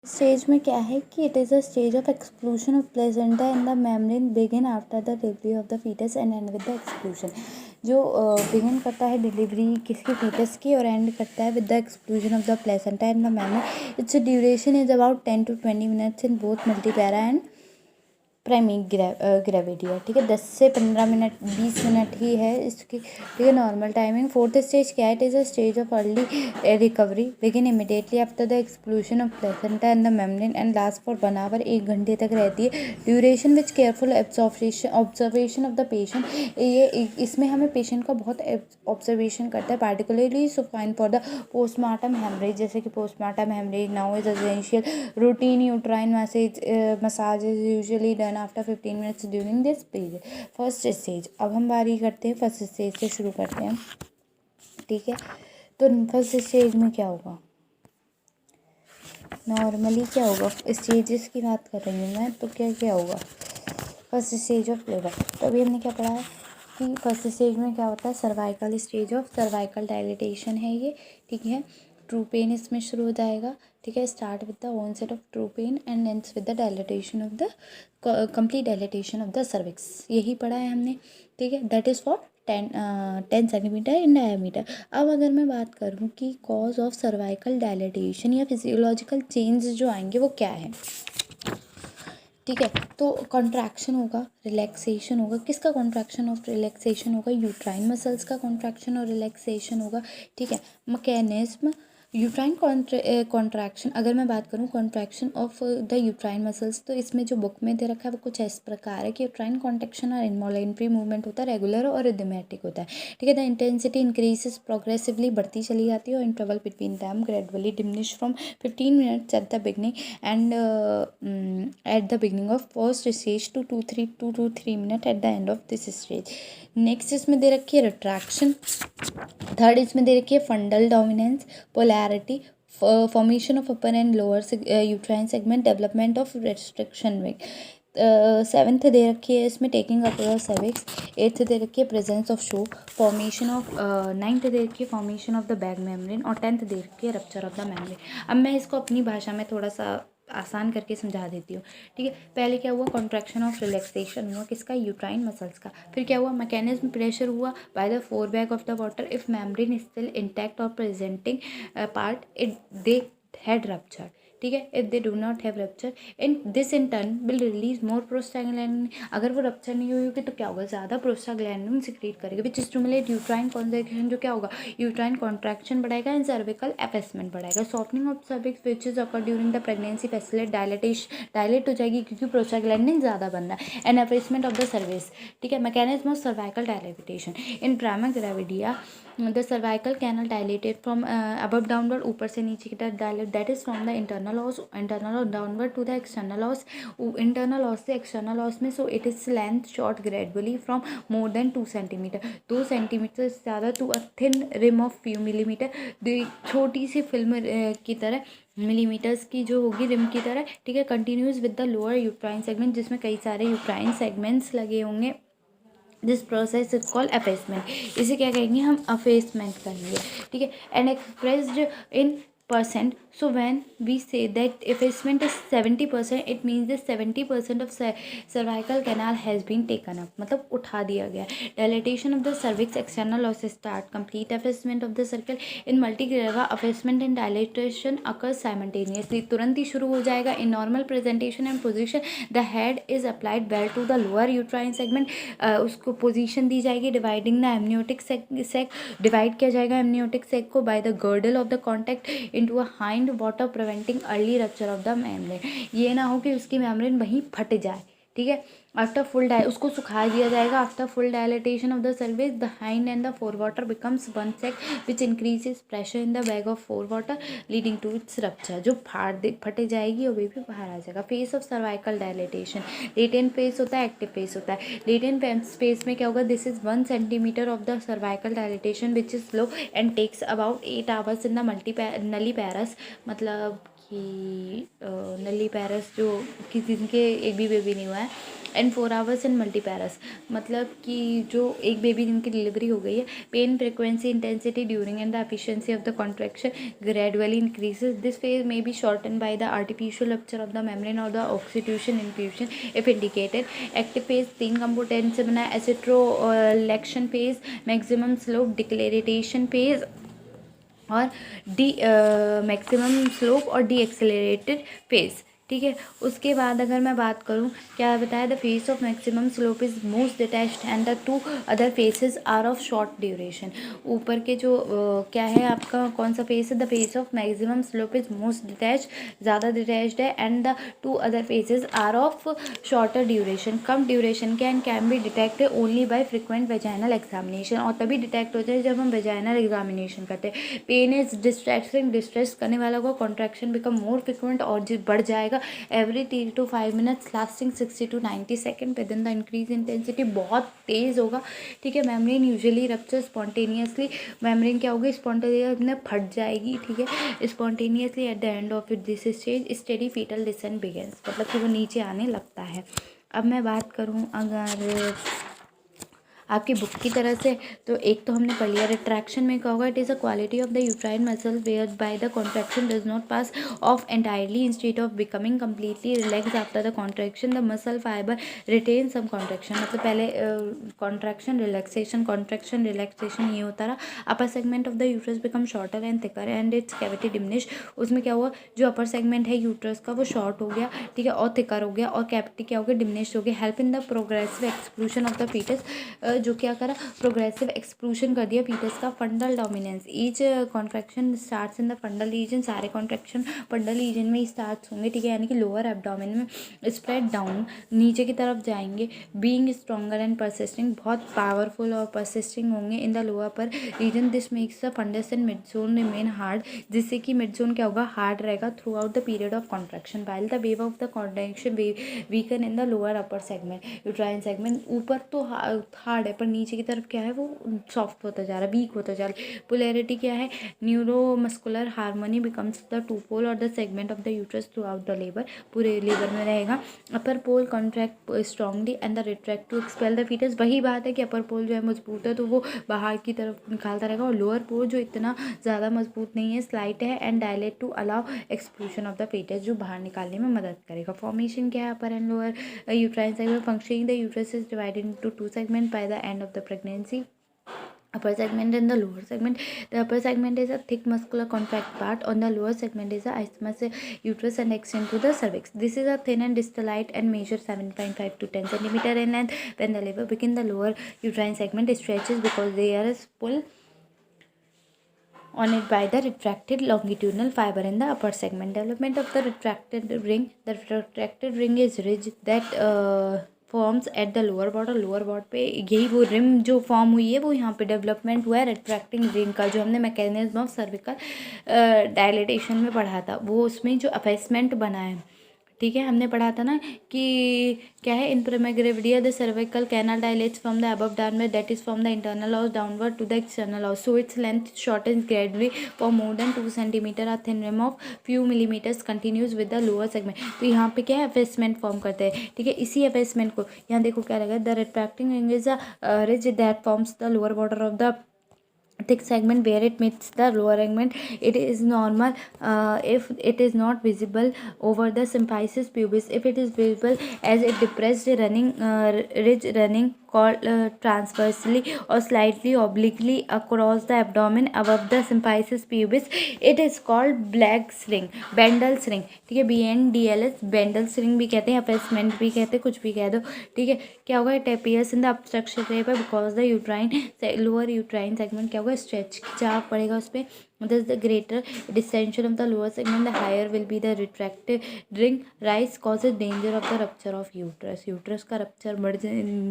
[SPEAKER 1] स्टेज में क्या है कि it is a stage of exclusion of placenta and the membrane begin after the delivery of the foetus and end with the exclusion. जो बिगिन करता है डिलीवरी किसकी, फीटस की, और एंड करता है with the exclusion of the placenta and the membrane. Its duration is about 10 to 20 minutes in both multipara and gravida, ठीक है। 10 से 15 मिनट 20 मिनट ही है इसकी, ठीक है, नॉर्मल टाइमिंग। फोर्थ स्टेज क्या है, it is a stage of early recovery, begin immediately after the exclusion of placenta and the membrane and last for 1 hour, 1 घंटे तक रहती है। Duration which careful observation of the patient, ये इसमें हमें patient का बहुत ऑब्जर्वेशन करता है, particularly so fine for the postmortem haemorrhage, जैसे कि postmortem haemorrhage now is essential. Routine uterine massage is usually done after 15 minutes during this period. First stage, अब हम बारी करते हैं, फर्स्ट स्टेज से शुरू करते हैं, ठीक है। तो फर्स्ट स्टेज में क्या होगा, नॉर्मली क्या होगा, स्टेजेस की बात कर रही हूँ मैं, तो क्या क्या होगा फर्स्ट स्टेज ऑफ लेबर। तो अभी हमने क्या पढ़ा है कि फर्स्ट स्टेज में क्या होता है, cervical stage of cervical dilatation है ये, ठीक है। ट्रू पेन इसमें शुरू हो जाएगा, ठीक है। Start with the onset of true pain and ends with the dilatation of the complete dilatation of the cervix, यही पढ़ा है हमने, ठीक है। That is for 10 centimetre in diameter. अब अगर मैं बात करूँ कि कॉज ऑफ सर्वाइकल डायलिटेशन या फिजियोलॉजिकल चेंज जो आएंगे वो क्या है, ठीक है। तो कॉन्ट्रैक्शन होगा, रिलैक्सेशन होगा, किसका कॉन्ट्रैक्शन और रिलैक्सेशन होगा, यूट्राइन मसल्स का कॉन्ट्रैक्शन और रिलैक्सेशन होगा, ठीक है। मैकेनिज्म यूट्राइन कॉन्ट्रैक्शन, अगर मैं बात करूँ contraction of the uterine muscles, तो इसमें जो बुक में दे रखा है वो कुछ इस प्रकार है कि यूट्राइन कॉन्ट्रैक्शन और इनवॉलेंट्री मूवमेंट होता है, रेगुलर और रिदमेटिक होता है, ठीक है। द इंटेंसिटी इंक्रीजेस प्रोग्रेसिवली, बढ़ती चली जाती है, और interval between them gradually diminish from 15 minutes at the beginning and at the beginning of first stage to 2 to 3 minutes at the end of this stage. Next इसमें दे रखी है retraction. Third इसमें दे रखी है fundal dominance, polarity, formation of upper and lower uterine segment, development of restriction ring. Seventh दे रखी है इसमें taking up the cervix. Eighth दे रखी है presence of show, formation of, ninth दे रखी है formation of the bag membrane, और 10th दे रखी है रप्चर ऑफ द मेम्ब्रेन। अब मैं इसको अपनी भाषा में थोड़ा सा आसान करके समझा देती हूँ, ठीक है। पहले क्या हुआ, कॉन्ट्रैक्शन ऑफ रिलैक्सेशन हुआ, किसका, यूट्राइन मसल्स का। फिर क्या हुआ, मैकेनिज्म प्रेशर हुआ by the fore bag of the water, if membrane still intact और presenting part it they had rupture, ठीक है। If they do not have rupture in this in turn will release more prostaglandin. अगर वो rupture नहीं हुई होगी तो क्या होगा, ज़्यादा प्रोस्टाग्लैंडिन सिक्रीट करेगी विच स्टिमुलेट यूट्राइन कॉन्ट्रैक्शन, जो क्या होगा यूट्राइन कॉन्ट्रैक्शन बढ़ाएगा एंड सर्विकल एफेसमेंट बढ़ाएगा। Softening of cervix which is occur during the pregnancy facilitate dilate हो जाएगी क्योंकि प्रोस्टाग्लैंडिन ज़्यादा बन रहा है and effacement of the cervix, ठीक है। Mechanism of cervical dilatation in primigravida the cervical canal dilated from above downward, ऊपर से नीचे की तरफ dilate, that is from the internal और downward to the external os, internal ऑस से external os में। So it is length short gradually from more than 2 centimetre, 2 centimetre से ज़्यादा, to a thin rim of few millimetre, छोटी सी film की तरह, millimetres की जो होगी रिम की तरह, ठीक है। Continues with the lower uterine segment, जिसमें कई सारे यूट्राइन सेगमेंट्स लगे होंगे। This process is called effacement. इसे क्या कहेंगे हम, अफेसमेंट कहेंगे, ठीक है। And expressed in percent, so when we say that effacement is 70%, it means that 70% of cervical canal has been taken up, मतलब उठा दिया गया। dilatation of the cervix external os start, complete effacement of the circle in multigreva, effacement and dilatation occurs simultaneously, तुरंत ही शुरू हो जाएगा। in normal presentation and position the head is applied well to the lower uterine segment, उसको position दी जाएगी। Dividing the amniotic sac, divide किया जाएगा amniotic sac को by the girdle of the contact into a hind water, preventing early rupture of the membrane. ये ना हो कि उसकी मेम्ब्रेन वहीं फट जाए, ठीक है। आफ्टर फुल उसको सुखा दिया जाएगा। After full dilatation of the cervix the hind and the fore water becomes one sac which increases pressure in the bag of fore water leading to its rupture, जो फटे जाएगी और वे भी बाहर आ जाएगा। Phase of cervical dilatation, latent phase होता है, एक्टिव फेस होता है। लेटेंट फेस में क्या होगा, this is 1 centimetre of the cervical dilatation which is slow and takes about 8 hours in the nulliparous, मतलब कि नलीपैरस जो किसी के एक भी बेबी नहीं हुआ है, एंड 4 आवर्स इन मल्टीपैरस, मतलब कि जो एक बेबी जिनकी डिलीवरी हो गई है। Pain frequency intensity during and the efficiency of the contraction gradually increases, this phase may be shortened by the artificial rupture of the membrane or the oxytocin infusion if indicated। Active phase 3 component से बना है, एसिट्रोलेक्शन phase, maximum slope डिक्लेरेटेशन phase और maximum slope और D accelerated phase, ठीक है। उसके बाद अगर मैं बात करूँ, क्या बताया, the phase of maximum slope is most detached and the 2 other phases are of short duration. ऊपर के जो क्या है आपका, कौन सा फेस है, the phase of maximum slope is most detached, ज़्यादा डिटैच्ड है, and the 2 other phases are of shorter duration, कम ड्यूरेशन के, and can be detected only by frequent vaginal examination, और तभी डिटेक्ट होते हैं जब हम वेजाइनल एग्जामिनेशन करते हैं। पेन इज डिस्ट्रेसिंग, डिस्ट्रेस करने वाला होगा, कॉन्ट्रैक्शन बिकम मोर फ्रिक्वेंट और बढ़ जाएगा every 3 to 5 minutes lasting 60 to 90 second within the increase intensity, बहुत तेज़ होगा, ठीक है। Membrane usually rupture spontaneously, membrane क्या होगी, स्पॉन्टेनियस फट जाएगी, ठीक है, spontaneously at the end of it this stage steady foetal descent begins, मतलब कि वो नीचे आने लगता है। अब मैं बात करूँ अगर आपकी बुक की तरह से, तो एक तो हमने पढ़ लिया, रिट्रैक्शन में क्या होगा, it is a quality of the uterine muscle whereby the contraction does not pass off entirely instead of becoming completely relax after the contraction the muscle fibre retain some contraction, मतलब पहले contraction relaxation ये होता रहा। Upper segment of the uterus become shorter and thicker and its cavity diminish, उसमें क्या हुआ, जो upper segment है यूट्रस का वो शॉर्ट हो गया, ठीक है, और थिकर हो गया, और कैविटी क्या हो गया, डिमिनिश हो गया। Help in the progressive exclusion of the foetus, जो क्या करा, प्रोग्रेसिव एक्सक्लूशन कर दिया फीटस का। Fundal dominance, each contraction starts in the fundal region, सारे कॉन्ट्रैक्शन फंडल रीजन में ही स्टार्ट होंगे, ठीक है, यानी कि लोअर एब्डोमेन में स्प्रेड डाउन नीचे की तरफ जाएंगे। बीइंग स्ट्रॉन्गर एंड परसिस्टिंग, बहुत पावरफुल और परसिस्टिंग होंगे इन द लोअर पर region, this makes the fundus and mid zone remain hard, जिससे कि मिड जोन क्या होगा, हार्ड रहेगा through out the period of contraction, while the wave of the contraction weaken in the lower upper segment uterine segment. ऊपर तो hard है पर नीचे की तरफ क्या है, वो सॉफ्ट होता जा रहा है, वीक होता जा रहा है। पोलैरिटी क्या है, neuromuscular harmony becomes the two pole और the segment of the uterus throughout the labour, पूरे लेबर में रहेगा। Upper pole contract strongly and the retract to expel the fetus, वही बात है कि अपर पोल जो है मजबूत है तो वो बाहर की तरफ निकालता रहेगा, और लोअर पोल जो इतना ज़्यादा मजबूत नहीं है, स्लाइट है, and dilate to allow exclusion of the foetus, जो बाहर निकालने में मदद करेगा। फॉर्मेशन क्या है, upper and lower uterine segment functioning the uterus is divided into 2 segment by the end of the pregnancy. upper segment and the lower segment. The upper segment is a thick muscular compact part. On the lower segment is the isthmus uterus and extend to the cervix. This is a thin and distillate and measures 7.5 to 10 centimeter in length. When the labor begins, the lower uterine segment stretches because there is pull on it by the retracted longitudinal fiber in the upper segment. Development of the retracted ring. The retracted ring is ridge that forms at the lower border पे यही वो rim जो form हुई है वो यहाँ पे development हुआ है रिट्रैक्टिंग रिंग का, जो हमने मैकेनिज्म ऑफ सर्विकल डायलेटेशन में पढ़ा था, वो उसमें जो अफेसमेंट बना है, ठीक है। हमने पढ़ा था ना कि क्या है, in primigravida the cervical canal dilates from the above downward, that is from the internal os downward to the external os, so its length shortens gradually for more than 2 centimeter. A thin rim of few millimeters continues with the lower segment. तो यहाँ पे क्या है, अफेसमेंट form करते हैं, ठीक है। इसी अफेसमेंट को यहाँ देखो क्या लगा, the retracting ring is a ridge that forms the lower border of the thick segment where it meets the lower segment. It is normal if it is not visible over the symphysis pubis. If it is visible as a depressed running ridge running called transversely or slightly obliquely across the abdomen above the symphysis pubis, it is called Black's ring, Bendel's ring, ठीक है। BNDLS Bendel's ring भी कहते हैं, अफेसमेंट भी कहते हैं, कुछ भी कह दो, ठीक है। क्या होगा, it appears in the abstraction paper because the uterine lower uterine segment क्या होगा, स्ट्रेच खिंचाव पड़ेगा उस पर। Thus the greater distension of the lower segment, the higher will be the retracted ring rise, causes danger of the rupture of uterus. Uterus का rupture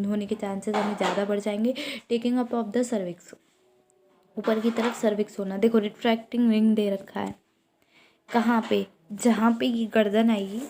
[SPEAKER 1] होने के chances हमें ज़्यादा बढ़ जाएंगे। Taking up of the cervix, ऊपर की तरफ सर्विक्स होना। देखो रिट्रैक्टिंग रिंग दे रखा है कहाँ पे, जहाँ पे ये गर्दन आएगी,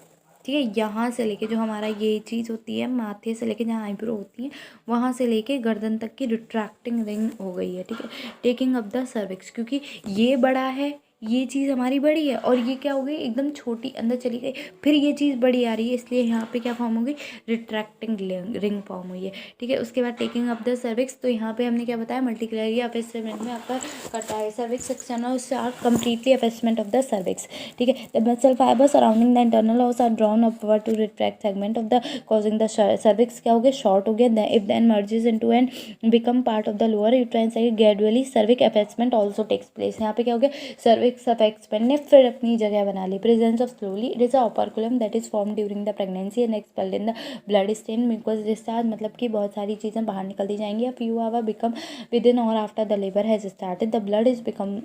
[SPEAKER 1] ठीक है, यहाँ से लेके जो हमारा ये चीज़ होती है माथे से लेके जहाँ आईब्रो होती है वहाँ से लेके गर्दन तक की रिट्रैक्टिंग रिंग हो गई है, ठीक है। टेकिंग अप द सर्विक्स, क्योंकि ये बड़ा है, ये चीज़ हमारी बड़ी है और ये क्या हो गई, एकदम छोटी अंदर चली गई, फिर ये चीज़ बड़ी आ रही है, इसलिए यहाँ पे क्या फॉर्म हो गई, रिट्रैक्टिंग रिंग फॉर्म हुई है, ठीक है। उसके बाद टेकिंग अप द सर्विक्स, तो यहाँ पे हमने क्या बताया, मल्टीक्लेरिया अफेसमेंट में आपका करता है cervix external are completely effacement of the cervix, ठीक है। The muscle fibre surrounding the internal os are drawn upward to retract segment of the causing the cervix क्या हो गया, शॉर्ट हो गया। If then merges into and become part of the lower uterine side, gradually cervical effacement also takes place. यहाँ पे क्या हो गया, सर्विक्स अफेसमेंट ने फिर अपनी जगह बना ली। Presence of slowly it is a operculum that is form during the pregnancy and expelled in the blood stain because discharge, मतलब कि बहुत सारी चीज़ें बाहर निकल दी जाएंगी। A few hour become within और after the labour has started the blood is become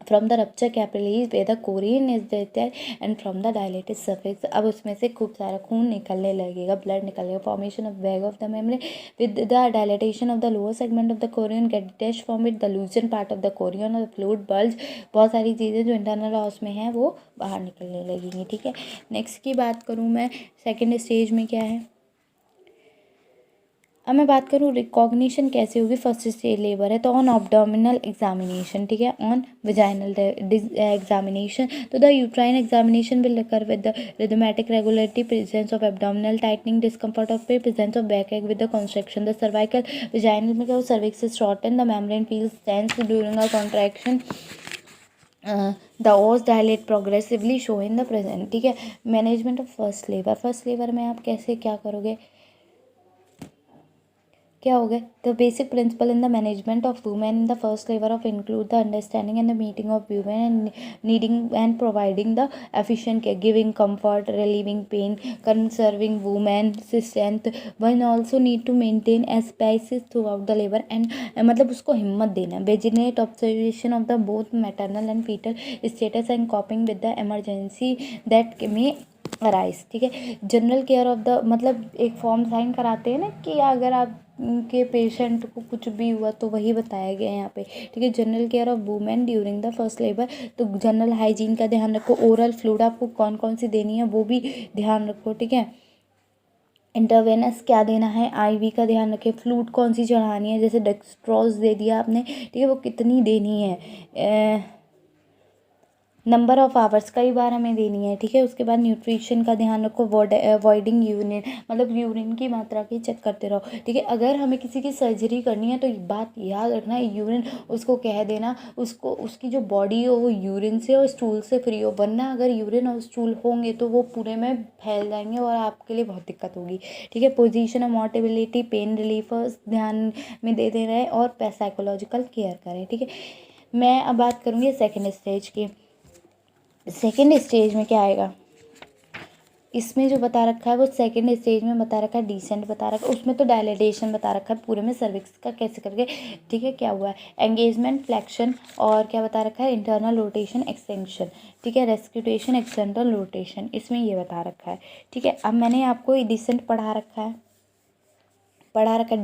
[SPEAKER 1] from the rupture capillaries way the chorion is there and from the dilated surfaces, अब उसमें से खूब सारा खून निकलने लगेगा, ब्लड निकलेगा। Formation of bag of the membrane with the dilatation of the lower segment of the chorion get detached from it the loosen part of the chorion और फ्लूइड बल्ज, बहुत सारी चीज़ें जो इंटरनल हाउस में हैं वो बाहर निकलने लगेंगी, ठीक है। नेक्स्ट की बात करूँ मैं, सेकेंड स्टेज में क्या है, अब मैं बात करूँ रिकॉग्निशन कैसे होगी, फर्स्ट स्टेज लेबर है तो ऑन एब्डोमिनल एग्जामिनेशन, ठीक है, ऑन वजाइनल एग्जामिनेशन, तो the uterine examination will occur with the rhythmatic regularity, presence of abdominal tightening, discomfort of pain, presence of backache with the contraction, the cervical vaginal में क्या हो, cervix is shortened, the membrane feels tense during a contraction, the os dilate progressively show in the present, ठीक है। Management of first labour में आप कैसे क्या करोगे, क्या हो गया, the basic principle in the management of women in the first labour of include the understanding and the meeting of women and needing and providing the efficient care, giving comfort, relieving pain, conserving women strength, one also need to maintain asepsis throughout the labour and मतलब उसको हिम्मत देना, vigilant observation of the both maternal and fetal status and coping with the emergency that में arise, ठीक है। General care of the, मतलब एक form sign कराते हैं ना कि अगर आप के पेशेंट को कुछ भी हुआ तो वही बताया गया है यहाँ पे, ठीक है। General care of women during the first labour, तो जनरल हाइजीन का ध्यान रखो, ओरल फ्लूइड आपको कौन कौन सी देनी है वो भी ध्यान रखो, ठीक है। इंटरवेनस क्या देना है, आईवी का ध्यान रखें, फ्लूइड कौन सी चढ़ानी है, जैसे डेक्सट्रोज दे दिया आपने, ठीक है, वो कितनी देनी है, नंबर ऑफ़ आवर्स कई बार हमें देनी है, ठीक है। उसके बाद न्यूट्रिशन का ध्यान रखो, अवॉइडिंग यूरिन, मतलब यूरिन की मात्रा की चेक करते रहो, ठीक है। अगर हमें किसी की सर्जरी करनी है तो एक बात याद रखना, यूरिन उसको कह देना, उसको उसकी जो बॉडी हो वो यूरिन से और स्टूल से फ्री हो, वरना अगर यूरिन और स्टूल होंगे तो वो पूरे में फैल जाएंगे और आपके लिए बहुत दिक्कत होगी, ठीक है। पोजीशन ऑफ मोटेबिलिटी, पेन रिलीफर्स ध्यान में दे रहे हैं और साइकोलॉजिकल केयर करें, ठीक है। मैं अब बात करूँगी सेकेंड स्टेज की। सेकेंड स्टेज में क्या आएगा, इसमें जो बता रखा है वो सेकेंड स्टेज में बता रखा है, डिसेंट बता रखा है, उसमें तो डायलेटेशन बता रखा है पूरे में सर्विक्स का कैसे करके, ठीक है, क्या हुआ है, एंगेजमेंट, फ्लेक्शन, और क्या बता रखा है, इंटरनल रोटेशन, एक्सटेंशन, ठीक है, रेस्क्यूटेशन, एक्सटर्नल रोटेशन, इसमें ये बता रखा है, ठीक है। अब मैंने आपको डिसेंट पढ़ा रखा है,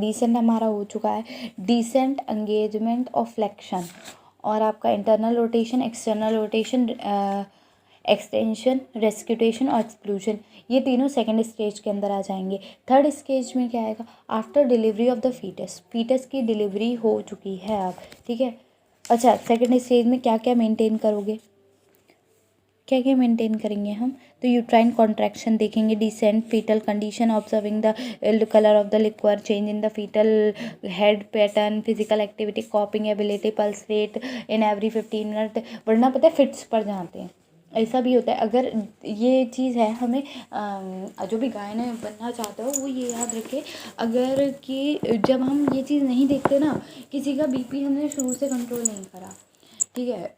[SPEAKER 1] डिसेंट हमारा हो चुका है, डिसेंट, एंगेजमेंट और फ्लेक्शन, और आपका internal rotation, external rotation, extension, restitution और एक्सक्लूजन, ये तीनों सेकंड स्टेज के अंदर आ जाएंगे। थर्ड स्टेज में क्या आएगा, after delivery of the foetus की डिलीवरी हो चुकी है अब, ठीक है। अच्छा, सेकंड स्टेज में क्या क्या मेंटेन करोगे, क्या क्या मेंटेन करेंगे हम, तो यूट्राइन कॉन्ट्रैक्शन देखेंगे, descent, foetal condition, observing the colour of the liquor, change in the foetal head pattern, physical activity, coping ability, pulse rate in every 15 minute, वरना पता है फिट्स पड़ जाते हैं, ऐसा भी होता है। अगर ये चीज़ है, हमें जो भी गायन बनना चाहता हो वो ये याद रखे, अगर कि जब हम ये चीज़ नहीं देखते ना, किसी का बीपी हमने शुरू से कंट्रोल नहीं करा, ठीक है,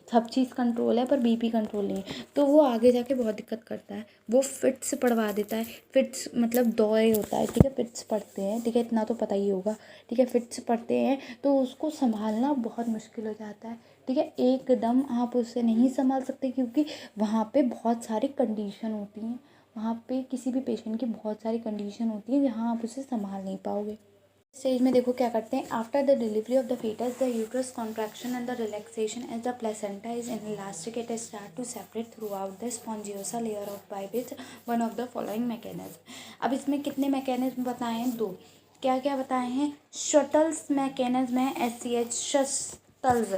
[SPEAKER 1] सब चीज़ कंट्रोल है पर बीपी कंट्रोल नहीं है, तो वो आगे जाके बहुत दिक्कत करता है, वो फिट्स पड़वा देता है। फिट्स मतलब दौरे होता है, ठीक है, फिट्स पड़ते हैं, ठीक है, इतना तो पता ही होगा, ठीक है। फिट्स पड़ते हैं तो उसको संभालना बहुत मुश्किल हो जाता है, ठीक है। एकदम आप उसे नहीं संभाल सकते क्योंकि वहाँ पे बहुत सारी कंडीशन होती हैं, वहाँ पे किसी भी पेशेंट की बहुत सारी कंडीशन होती है जहाँ आप उसे संभाल नहीं पाओगे। स्टेज में देखो क्या करते हैं, after the delivery of the fetus the uterus contraction and the relaxation as the placenta is inelastic, it start to separate throughout the spongiosa layer of by which one of the following mechanism. अब इसमें कितने mechanism बताए हैं, दो, क्या क्या बताए हैं, शटल्स मैकेनिज्म है, SCH शटल्स,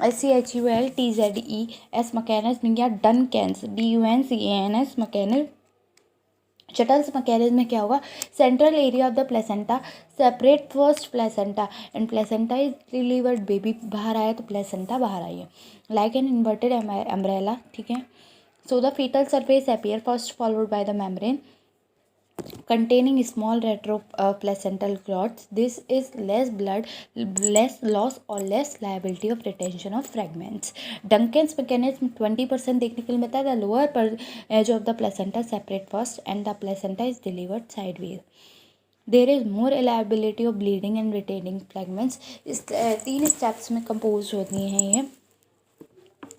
[SPEAKER 1] SCHULTZES मैकेनिज्म, या डनकेन्स DUNCANS मैकेनिज्म। शटल्स मैकेनिज्म में क्या होगा, central area of the placenta separate first placenta and placenta is delivered, baby बाहर आया तो प्लेसेंटा बाहर आई है, लाइक एन इन्वर्टेड अम्ब्रेला, ठीक है। So the foetal surface appear first followed by the membrane containing small retroplacental clots. This is less blood, less loss or less liability of retention of fragments. Duncan's mechanism 20% देखने के लिए मिलता है, the lower edge of the placenta separate first and the placenta is delivered sideways. There is more reliability of bleeding and retaining fragments. इस 3 steps में compose होती हैं ये।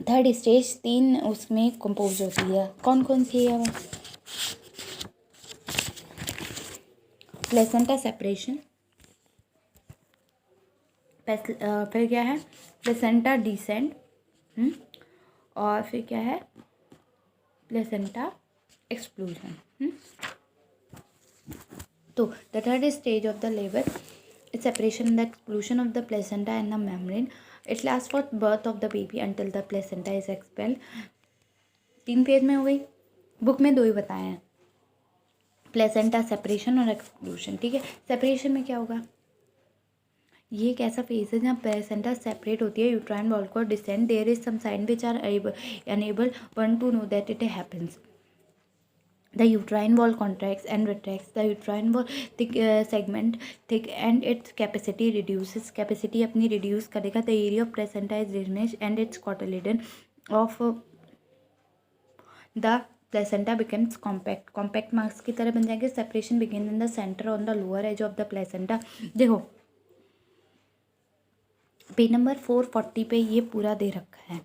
[SPEAKER 1] थर्ड स्टेज 3 उसमें कंपोज होती है, कौन कौन सी है वो, प्लेसेंटा सेपरेशन, फिर क्या है, प्लेसेंटा डिसेंट, और फिर क्या है, प्लेसेंटा एक्सक्लूजन। तो the third stage of the labour is separation the exclusion of the placenta and the membrane, it last for birth of the baby until the placenta is expelled. 3 phase में हो गई, book में 2 ही बताए हैं, placenta separation और exclusion, ठीक है। Separation में क्या होगा, ये एक ऐसा फेज है जहाँ प्लेसेंटा सेपरेट होती है, यूट्राइन वॉल को descend, there is some sign which are enable one to know that it happens. The uterine wall contracts and retracts. The uterine wall thick segment thick and its capacity reduces. Capacity अपनी reduce करेगा. The area of placenta is diminished and its cotyledon of the placenta becomes compact. Compact mass की तरह बन जाएंगे. Separation begins in the center on the lower edge of the placenta. देखो page number 440 पे ये पूरा दे रखा है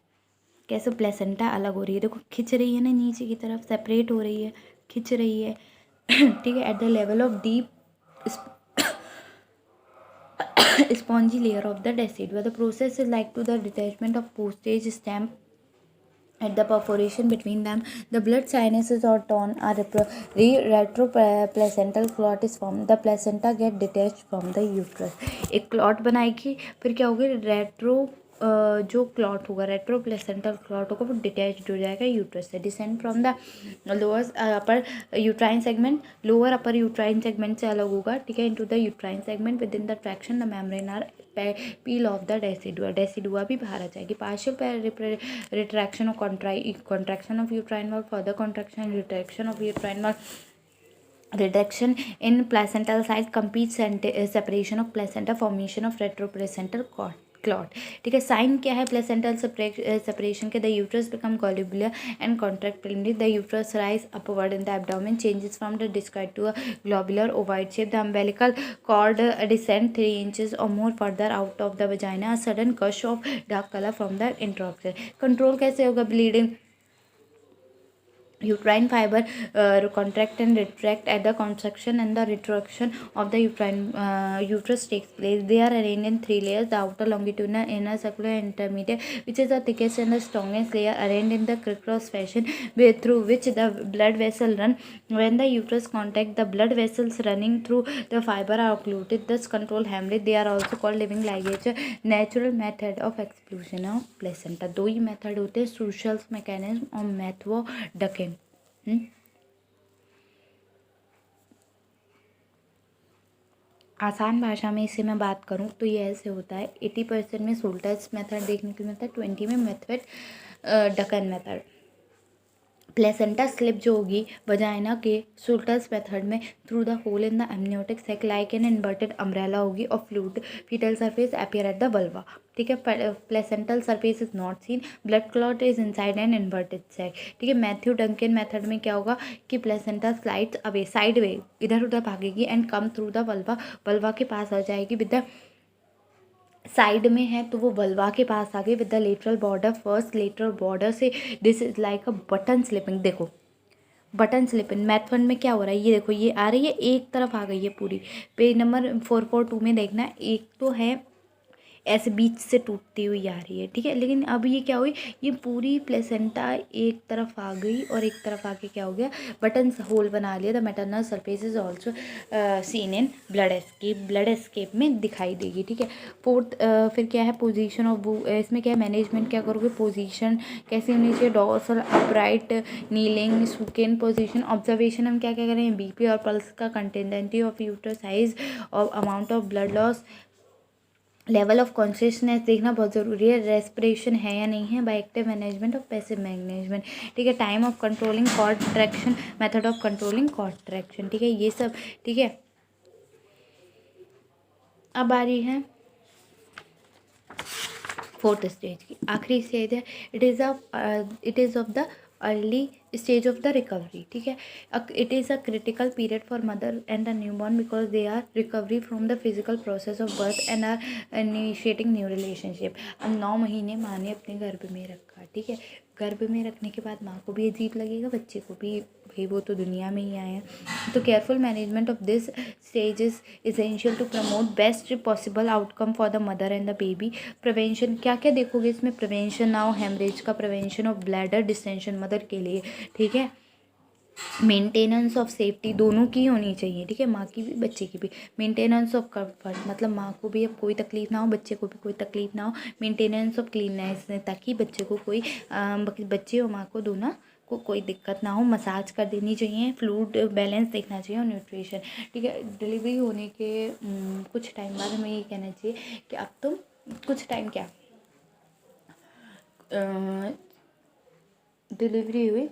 [SPEAKER 1] कैसे प्लेसेंटा अलग हो रही है, देखो खिंच रही है ना नीचे की तरफ, सेपरेट हो रही है, खिंच रही है, ठीक है, at the level of deep spongy layer of the decidua. The process is like to the detachment of postage stamp at the perforation between them. The blood sinuses are torn, a retroplacental clot is formed. The placenta get detached from the uterus. एक clot बनाएगी, फिर क्या होगी, retro जो clot होगा, retro placental clot होगा, वो detached हो जाएगा यूट्रस से। Descend from the lower upper uterine segment, lower upper uterine segment से अलग होगा, ठीक है, into the uterine segment within the traction the membrane are peel off the decidua, decidua भी बाहर आ जाएगी। पार्शियल रिट्रैक्शन और contraction of uterine wall, further contraction retraction of uterine wall, reduction in placental size, complete separation of placenta, formation of retroplacental clot, ठीक है। Sign क्या है placental separation के? The uterus become globular and contract preliminary, the uterus rise upward in the abdomen, changes from the discoid to a globular ovoid shape, the umbilical cord descend 3 inches or more further out of the vagina, a sudden gush of dark color from the introduction। Control कैसे होगा bleeding? uterine fiber contract and retract at the contraction and the retraction of the uterus takes place. They are arranged in 3 layers: the outer longitudinal, inner circular, intermediate, which is the thickest and the strongest layer, arranged in the crisscross fashion through which the blood vessel run. When the uterus contact, the blood vessels running through the fiber are occluded, thus control hemorrhage. They are also called living ligature. Natural method of expulsion of placenta, 2 he method होते हैं, Strauss's mechanism और Matthew-Duquesne। आसान भाषा में इसे मैं बात करूं तो ये ऐसे होता है, 80% में सोल्टर्स मेथड देखने को मिलता है, 20 में method Duncan method. Placenta slip जो होगी वजाइना के सोल्टर्स मेथड में through the hole in the amniotic sac like an inverted umbrella होगी और fluid foetal surface appear at the vulva, ठीक है। Placental surface is not seen, blood clot is inside an inverted sac, ठीक है। Matthew Duncan method में क्या होगा कि placenta slides away, sideways, इधर उधर भागेगी and come through the vulva, vulva के पास आ जाएगी विद द साइड में है तो वो वल्वा के पास आ गई with the lateral border, first lateral border से। This is like a button slipping, देखो बटन स्लिपिंग। मैथ 1 में क्या हो रहा है, ये देखो ये आ रही है एक तरफ आ गई है पूरी। पेज नंबर 442 में देखना, एक तो है ऐसे बीच से टूटती हुई आ रही है, ठीक है, लेकिन अब ये क्या हुई, ये पूरी प्लेसेंटा एक तरफ आ गई और एक तरफ आके क्या हो गया, बटन होल बना लिया। The maternal surface is also seen in blood escape, blood escape में दिखाई देगी, ठीक है। फोर्थ फिर क्या है, पोजीशन ऑफ इसमें क्या है, मैनेजमेंट क्या करोगे, पोजीशन कैसी होनी चाहिए, डॉर्सल, अपराइट, नीलिंग, सुकेन पोजीशन। ऑब्जर्वेशन हम क्या क्या करें, बीपी और पल्स का, कंटेंटेंटी ऑफ यूटर साइज और amount of blood loss, level of consciousness देखना बहुत ज़रूरी है, रेस्पिरेशन है या नहीं है, by active management of passive management, ठीक है। Time of controlling contraction, method of controlling contraction, ठीक है, ये सब, ठीक है। अब आ रही है फोर्थ स्टेज की, आखिरी स्टेज है, it is of the early stage of the recovery, ठीक है। It is a critical period for mother and the newborn because they are recovery from the physical process of birth and are initiating new relationship. अब 9 महीने माँ ने अपने गर्भ में रखा, ठीक है। गर्भ में रखने के बाद माँ को भी अजीब लगेगा, बच्चे को भी, भाई वो तो दुनिया में ही आए हैं। तो careful management of this stage is essential to promote best possible outcome for the mother and the baby. Prevention क्या क्या देखोगे इसमें, प्रिवेंशन ना हो हेमरेज का, prevention of bladder distension mother के लिए, ठीक है। मेंटेनेंस ऑफ सेफ्टी दोनों की होनी चाहिए, ठीक है, माँ की भी बच्चे की भी। मेंटेनेंस ऑफ कंफर्ट मतलब माँ को भी अब कोई तकलीफ ना हो, बच्चे को भी कोई तकलीफ ना हो। मेंटेनेंस ऑफ क्लीननेस ताकि बच्चे को कोई बच्चे और माँ को दोनों को कोई दिक्कत ना हो। मसाज कर देनी चाहिए, फ्लूइड बैलेंस देखना चाहिए और न्यूट्रिशन, ठीक है। डिलीवरी होने के कुछ टाइम बाद हमें ये कहना चाहिए कि अब तुम कुछ टाइम क्या डिलीवरी हुई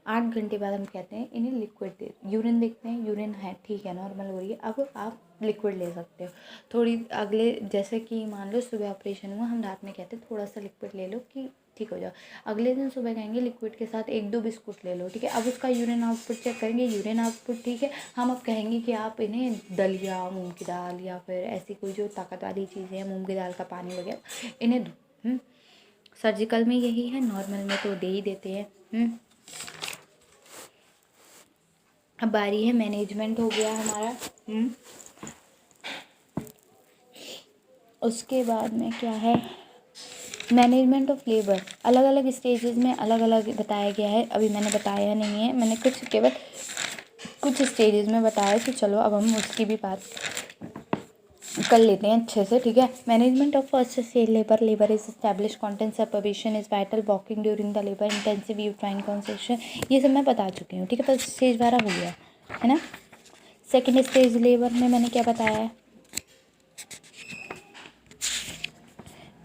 [SPEAKER 1] 8 घंटे बाद हम कहते हैं इन्हें लिक्विड दे, यूरिन देखते हैं, यूरिन है ठीक है नॉर्मल हो रही है, अब आप लिक्विड ले सकते हो। थोड़ी अगले जैसे कि मान लो सुबह ऑपरेशन हुआ, हम रात में कहते हैं थोड़ा सा लिक्विड ले लो कि ठीक हो जाओ, अगले दिन सुबह कहेंगे लिक्विड के साथ 1-2 बिस्कुट ले लो, ठीक है। अब उसका यूरिन आउटपुट चेक करेंगे, यूरिन आउटपुट ठीक है, हम अब कहेंगे कि आप इन्हें दलिया, मूंग की दाल या फिर ऐसी कोई जो ताकत वाली चीज़ें हैं, मूंग की दाल का पानी वगैरह इन्हें दो। सर्जिकल में यही है, नॉर्मल में तो दे ही देते हैं। अब बारी है मैनेजमेंट हो गया हमारा। उसके बाद में क्या है, मैनेजमेंट ऑफ लेबर। अलग अलग स्टेजेस में अलग अलग बताया गया है, अभी मैंने बताया नहीं है, मैंने केवल कुछ स्टेजेस में बताया। तो चलो अब हम उसकी भी बात कर लेते हैं अच्छे से, ठीक है। Management of first stage labour is establish content separation is vital walking during the labour intensive uterine contraction, ये सब मैं बता चुकी हूँ, ठीक है। फर्स्ट स्टेज वाला हो गया है ना। सेकेंड स्टेज लेबर में मैंने क्या बताया है,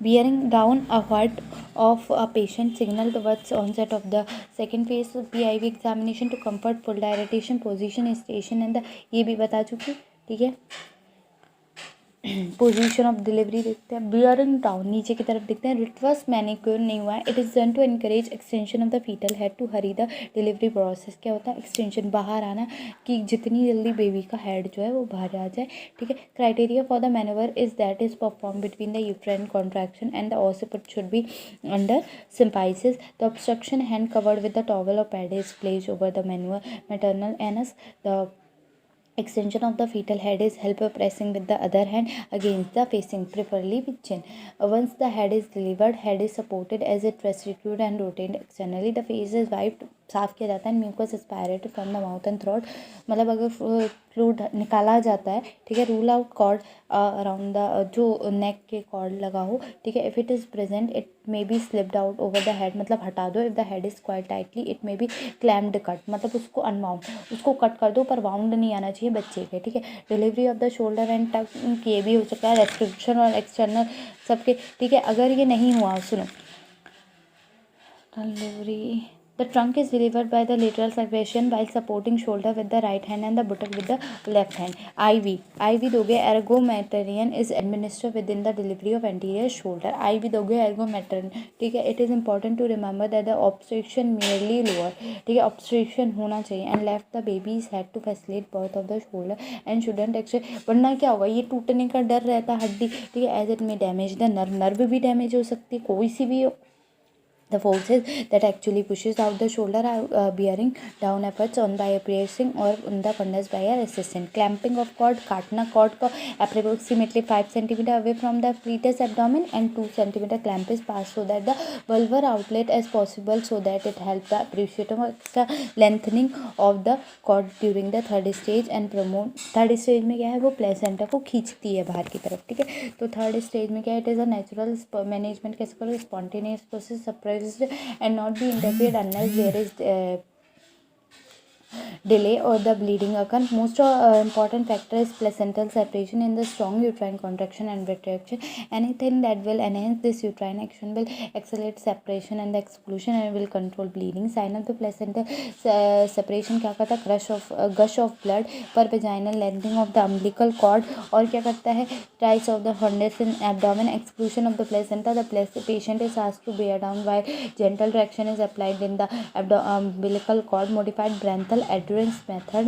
[SPEAKER 1] bearing down a heart of a patient signal towards onset of the second phase of PIV examination to comfort full dilatation position station and the, ये भी बता चुकी, ठीक है। पोजीशन ऑफ डिलीवरी देखते हैं, बियरिंग डाउन नीचे की तरफ देखते हैं, रिवर्स मैनिक्योर नहीं हुआ है, it is done to encourage extension of the foetal head to hurry the delivery process. क्या होता है, एक्सटेंशन, बाहर आना, कि जितनी जल्दी बेबी का हेड जो है वो बाहर आ जाए, ठीक है। Criteria for the manoeuvre is that is perform between the uterine contraction and the occiput should be under symphysis. The obstruction hand covered with the towel or pad is placed over the maternal anus. The extension of the fetal head is help pressing with the other hand against the facing, preferably with chin. Once the head is delivered, head is supported as it restituted and rotated externally. The face is wiped, साफ किया जाता है, mucus aspirated from the mouth and throat, मतलब अगर fluid निकाला जाता है, ठीक है। Rule out cord around the, जो नेक के कॉर्ड लगा हो, ठीक है। If it is present it may be slipped out over the head, मतलब हटा दो। If the head is quite tightly it may be clamped cut, मतलब उसको अनवाउंड, उसको कट कर दो पर वाउंड नहीं आना चाहिए बच्चे के, ठीक है। Delivery of the shoulder and टक, ये भी हो सकता है, रेस्ट्रिक्शन और एक्सटर्नल सबके, ठीक है। अगर ये नहीं हुआ, सुनो, delivery the trunk is delivered by the lateral separation while supporting shoulder with the right hand and the buttock with the left hand. IV दोगे, ergometerion is administered within the delivery of anterior shoulder. IV दोगे ergometerion, ठीक है। It is important to remember that the obstruction merely lower, ठीक है, obstruction होना चाहिए, and left the baby's head to facilitate birth of the shoulder and shouldn't extend, वरना क्या होगा, ये टूटने का डर रहता है हड्डी, ठीक है, as it may damage the nerve भी डैमेज हो सकती है, कोई सी भी हो। The forces that actually pushes out the shoulder are bearing down efforts on by pressing or on the fundus by a resistance. Clamping of cord, काटना cord को approximately 5 cm away from the fetus abdomen and 2 cm clamp is passed so that the vulvar outlet as possible, so that it helps the appreciation of extra lengthening of the cord during the third stage and promote, third stage में क्या है, वो placenta को खींचती है बाहर की तरफ, ठीक है। तो थर्ड स्टेज में क्या है, it is a natural management, कैसे करो, spontaneous process, surprised and not be interfered unless there is delay or the bleeding occur. Most important factor is placental separation in the strong uterine contraction and retraction. Anything that will enhance this uterine action will accelerate separation and the exclusion and will control bleeding. Sign of the placental separation क्या करता है, gush of blood per vaginal lengthening of the umbilical cord, और क्या करता है, rise of the fundus in abdomen, exclusion of the placenta. The patient is asked to bear down while gentle traction is applied in the umbilical cord. Modified Branthal adherence method,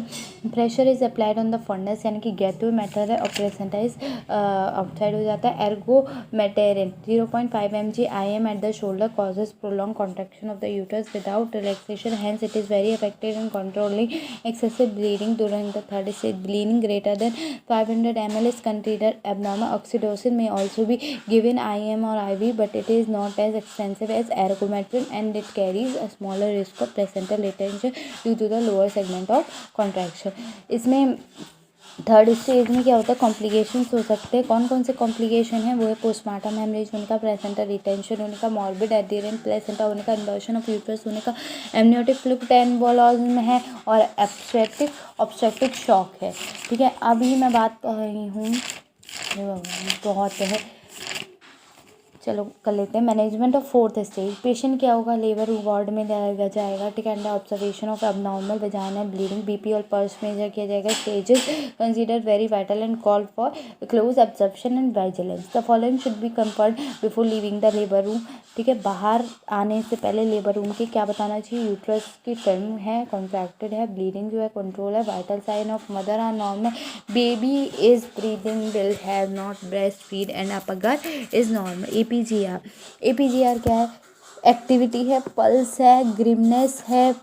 [SPEAKER 1] pressure is applied on the fundus, यानी कि गैथवे method है, और placenta is outside हो जाता है। एर्गोमेटेरिन 0.5 mg IM at the shoulder causes prolonged contraction of the uterus without relaxation, hence it is very effective in controlling excessive bleeding during the third stage. Bleeding greater than 500 ml is considered abnormal. Oxytocin may also be given IM or IV, but it is not as extensive as ergometerin and it carries a smaller risk of placental retention due to the lower segment of contraction. इसमें third stage में क्या होता है, complications हो सकते हैं। कौन कौन से कॉम्प्लिकेशन हैं, वो है पोस्टमार्टम हेमरेज होने का, प्लेसेंटा रिटेंशन होने का, मॉर्बिड एडिरेंट प्लेसेंटा होने का, इंवर्शन ऑफ यूट्रस होने का, एमनियोटिक फ्लूइड एम्बोलिज्म है, और ऑब्स्ट्रक्टिव शॉक है, ठीक है। अभी मैं बात कर रही हूँ, बहुत है, चलो कर लेते हैं। Management of fourth stage, patient क्या होगा, लेबर वार्ड में लाया जाएगा, ठीक है। Under observation of abnormal vaginal bleeding, BP और पल्स मेजर किया जाएगा। Stages consider very vital and call for close observation and vigilance. The following should be confirm before leaving the labour room, ठीक है। बाहर आने से पहले लेबर रूम के क्या बताना चाहिए, यूट्रस की टर्म है, कॉन्ट्रैक्टेड है, ब्लीडिंग जो है कंट्रोल है, vital sign of mother are normal, baby is breathing, will have not breast feed and Apgar is normal. Apgar क्या है, एक्टिविटी है, पल्स है, ग्रिमनेस है,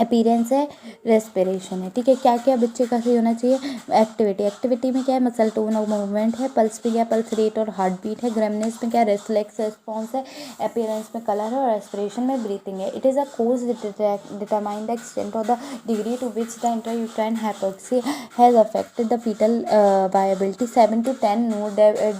[SPEAKER 1] अपीयरेंस है, रेस्पिरेशन है, ठीक है। क्या क्या बच्चे का सही होना चाहिए? एक्टिविटी में क्या है? मसल टोन और मूवमेंट है। पल्स में क्या है? पल्स रेट और हार्ट बीट है। ग्रेमनेस में क्या है? रिफ्लेक्स रिस्पॉन्स है। अपीयरेंस में कलर है और रेस्पिरेशन में ब्रीथिंग है। It is a course determine the extent और the degree to which the intrauterine hypoxia has affected the fetal viability. 7 to 10 no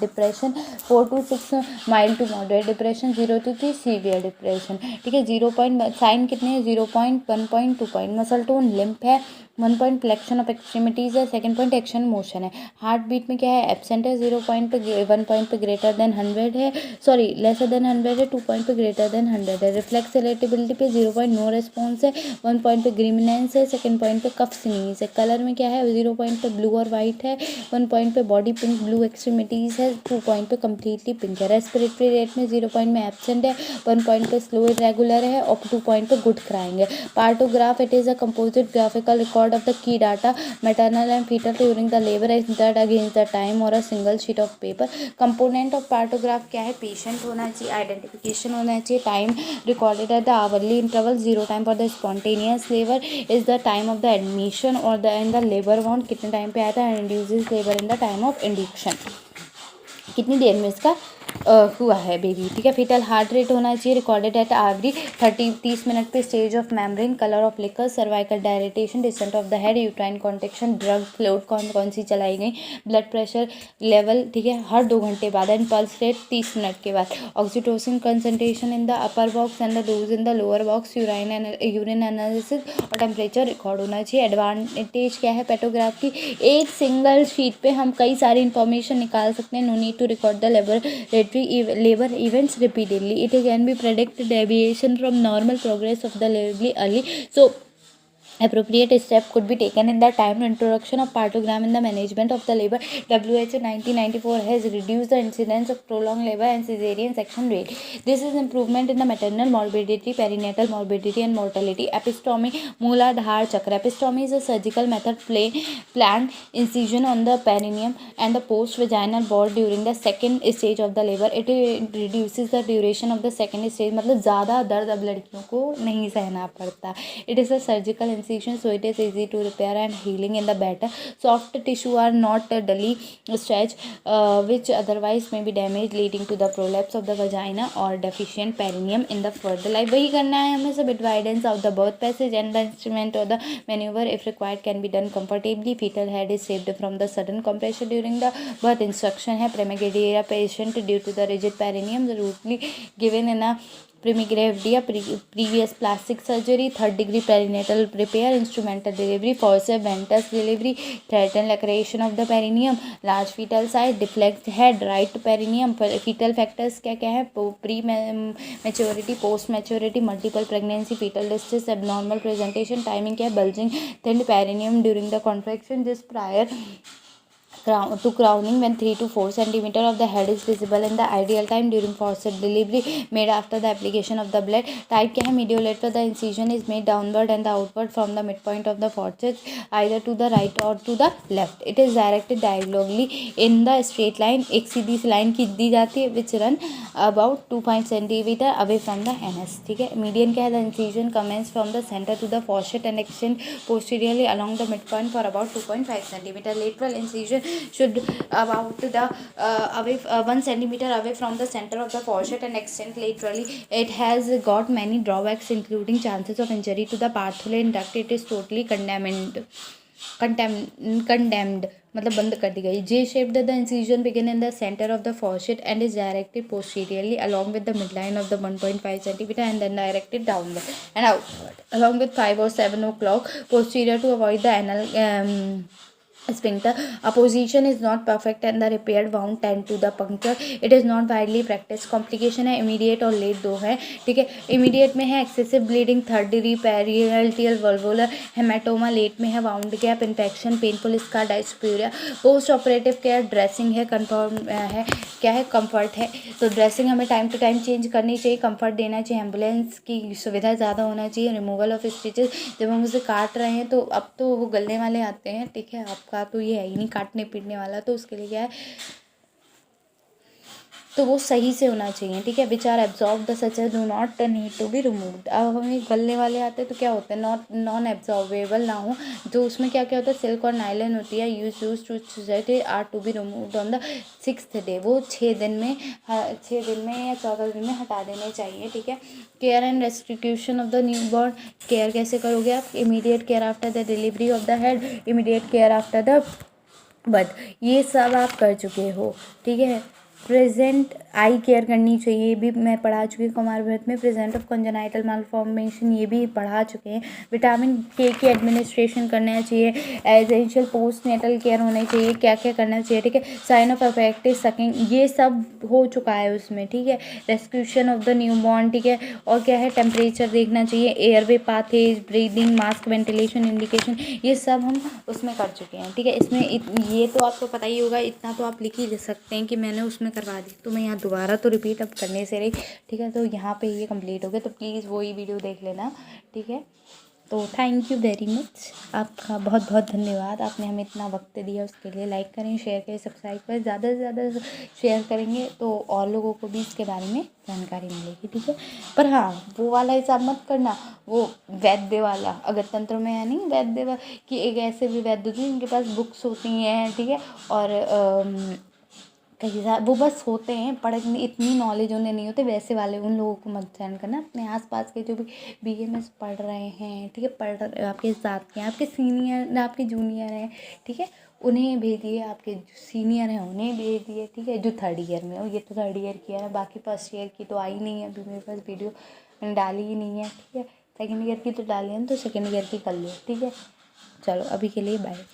[SPEAKER 1] depression, 4 to 6 mild to moderate depression, 0 to 3 severe depression, ठीक है। 0 point sign कितने हैं? 0 point, 1 point, 2 point. Muscle tone limp है। 1 point flexion of extremities है। 2 point action motion है। Heart beat में क्या है? एब्सेंट है। 0 पॉइंट पे 1 पॉइंट पे ग्रेटर देन 100 है, सॉरी लेसर देन 100 है। 2 पॉइंट पे ग्रेटर देन 100 है। रिफ्लेक्स रिलेटेबिलिटी पे 0 पॉइंट नो रिस्पॉन्स है। 1 पॉइंट पे ग्रीमिनेंस है। 2 पॉइंट पे कफ स्नीज है। कलर में क्या है? 0 पॉइंट पे ब्लू और वाइट है। 1 पॉइंट पे बॉडी पिंक ब्लू एक्सट्रीमिटीज़ है। 2 पॉइंट पे कम्प्लीटली पिंक है। रेस्पिरेटरी रेट में 0 पॉइंट में एब्सेंट है। 1 पॉइंट पे स्लो इरेगुलर है और 2 पॉइंट पे गुड क्राइंग है। Partograph, it is a composite graphical record of the key data maternal and fetal during the labor entered against the time or a single sheet of paper. Component of partograph क्या है? Patient होना चाहिए, identification होना चाहिए, time recorded at the hourly interval, 0 time for the spontaneous labour, is the time of the admission और the in the labour ward कितने time पे आया था, induced labour in the time of induction, कितनी देर में इसका हुआ है बेबी, ठीक है। फीटल हार्ट रेट होना चाहिए रिकॉर्डेड एट एवरी 30 मिनट पे, stage of membrane, colour of liquor, cervical dilatation, descent of the head, uterine contraction, drug fluid कौन सी चलाई गई, ब्लड प्रेशर लेवल, ठीक है, हर 2 घंटे बाद, एंड पल्स रेट 30 मिनट के बाद, oxytocin concentration in the upper box and the dose in the lower box, urine analysis और टेम्परेचर रिकॉर्ड होना चाहिए। एडवांटेज क्या है पेटोग्राफ की? एक सिंगल शीट पे हम कई सारी इंफॉर्मेशन निकाल सकते हैं। No need to record the labor events repeatedly. It can be predict deviation from normal progress of the labor early. So appropriate step could be taken in the time introduction of partogram in the management of the labor. WHO 1994 has reduced the incidence of prolonged labor and cesarean section rate. This is improvement in the maternal morbidity, perinatal morbidity and mortality. Epistomy, Mooladhar Chakra. Epistomy is a surgical method planned incision on the perineum and the post vaginal board during the second stage of the labor. It reduces the duration of the second stage. मतलब ज़्यादा दर्द अब लड़कियों को नहीं सहना पड़ता. It is a surgical incision, so it is easy to repair and healing in the better. Soft tissue are not dully stretched, which otherwise may be damaged, leading to the prolapse of the vagina or deficient perineum in the further life. वही करना है हमें सब. Avoidance of the birth passage and the instrument or the maneuver if required can be done comfortably. Fetal head is saved from the sudden compression during the birth. Instruction है Premageria patient due to the rigid perineum, routinely given in a Primigravidia, previous plastic surgery, 3rd degree perinatal repair, instrumental delivery, forceps venous delivery, threatened laceration of the perineum, large fetal size, deflect head, right perineum. Fetal factors क्या क्या है? Pre maturity, post maturity, multiple pregnancy, fetal distress, abnormal presentation, timing क्या है? bulging thin perineum during the contraction, just prior to crowning when 3 to 4 centimeter of the head is visible in the ideal time during forceps delivery made after the application of the blood. Type क्या है? Mediolateral. The incision is made downward and the outward from the midpoint of the forceps either to the right or to the left. It is directed diagonally in the straight line. एक सीधी सी line खींच दी जाती है which run about 2 centimeter away from the anus, ठीक है. Median क्या है? The incision commence from the center to the fossette and extend posteriorly along the midpoint for about 2.5 centimeter. Lateral incision should about the away 1 centimeter away from the center of the fossette and extend laterally. It has got many drawbacks including chances of injury to the Bartholin duct. It is totally condemned मतलब बंद कर दी गई. J shaped the incision begin in the center of the fossette and is directed posteriorly along with the midline of the 1.5 centimeter and then directed downward and outward along with 5 or 7 o'clock posterior to avoid the anal sphincter. A position is not perfect and the repaired wound tend to the puncture. It is not widely practiced. Complication है immediate और late दो है, ठीक है. immediate में है excessive bleeding, 3rd degree perineal valvular hematoma. late में है wound gap infection, painful scar, dysphoria. post operative care dressing है, confirm है क्या है? comfort है. तो ड्रेसिंग हमें टाइम टू टाइम चेंज करनी चाहिए, कंफर्ट देना चाहिए, एम्बुलेंस की सुविधा ज़्यादा होना चाहिए, रिमूवल ऑफ स्टिचेस. जब हम उसे काट रहे हैं तो अब तो वो गलने वाले आते हैं, ठीक है. आपका तो ये है ही नहीं काटने पीटने वाला, तो उसके लिए क्या है तो वो सही से होना चाहिए, ठीक है। Which are absorb the such do not need to be removed. अब हमें गलने वाले आते हैं तो क्या होते हैं, नॉन एब्जॉर्बेबल ना हो, तो उसमें क्या क्या होता है, सिल्क और नायलन होती है, use to society are to be removed on the 6th day. वो 6 दिन में 6 दिन में या 14 दिन में हटा देने चाहिए, ठीक है। Care and restitution of the new born. Care कैसे करोगे आप, immediate care after the delivery of the head, immediate care after the but ये सब आप कर चुके हो, ठीक है। प्रेजेंट आई केयर करनी चाहिए, ये भी मैं पढ़ा चुकी हूँ कुमार भारत में। प्रेजेंट ऑफ कंजेनाइटल मालफॉर्मेशन ये भी पढ़ा चुके हैं। विटामिन के की एडमिनिस्ट्रेशन करना चाहिए। एसेंशियल पोस्ट नेटल केयर होनी चाहिए, क्या क्या करना चाहिए, ठीक है। साइन ऑफ अफेक्टिव सकिंग ये सब हो चुका है उसमें, ठीक है। रेस्क्यूशन ऑफ द न्यूबॉर्न, ठीक है। और क्या है, टेम्परेचर देखना चाहिए, airway passage, breathing, mask, ventilation, indication, ये सब हम उसमें कर चुके हैं, ठीक है। इसमें ये तो आपको पता ही होगा, इतना तो आप लिख ही सकते हैं कि मैंने उसमें करवा दी, तो मैं यहाँ दोबारा तो रिपीट अब करने से रही, ठीक है। तो यहाँ पे ये कंप्लीट हो गया, तो प्लीज़ वही वीडियो देख लेना, ठीक है। तो थैंक यू वेरी मच, आपका बहुत बहुत धन्यवाद, आपने हमें इतना वक्त दिया, उसके लिए। लाइक करें, शेयर करें, सब्सक्राइब करें, ज़्यादा से ज़्यादा शेयर करेंगे तो और लोगों को भी इसके बारे में जानकारी मिलेगी, ठीक है। पर हाँ, वो वाला हिसाब मत करना, वो वैद्य वाला, अगर तंत्र में है नहीं वैद्य कि एक ऐसे भी वैद्य थे जिनके पास बुक्स होती हैं, ठीक है, और कई सारे वो बस होते हैं, पढ़ इतनी नॉलेज उन्हें नहीं होती, वैसे वाले उन लोगों को मत सेंड करना। अपने आसपास के जो भी बीएमएस पढ़ रहे हैं, ठीक है, आपके साथ के आपके सीनियर, आपके जूनियर हैं, ठीक है, उन्हें भेजिए, आपके सीनियर हैं उन्हें भेजिए, ठीक है, जो 3rd ईयर में हो। ये तो 3rd ईयर की है ना, बाकी 1st ईयर की तो आई नहीं है अभी मेरे पास वीडियो, मैंने डाली ही नहीं है, ठीक है। 2nd ईयर की तो डाली है, तो 2nd ईयर की कर लो, ठीक है। चलो अभी के लिए बाय।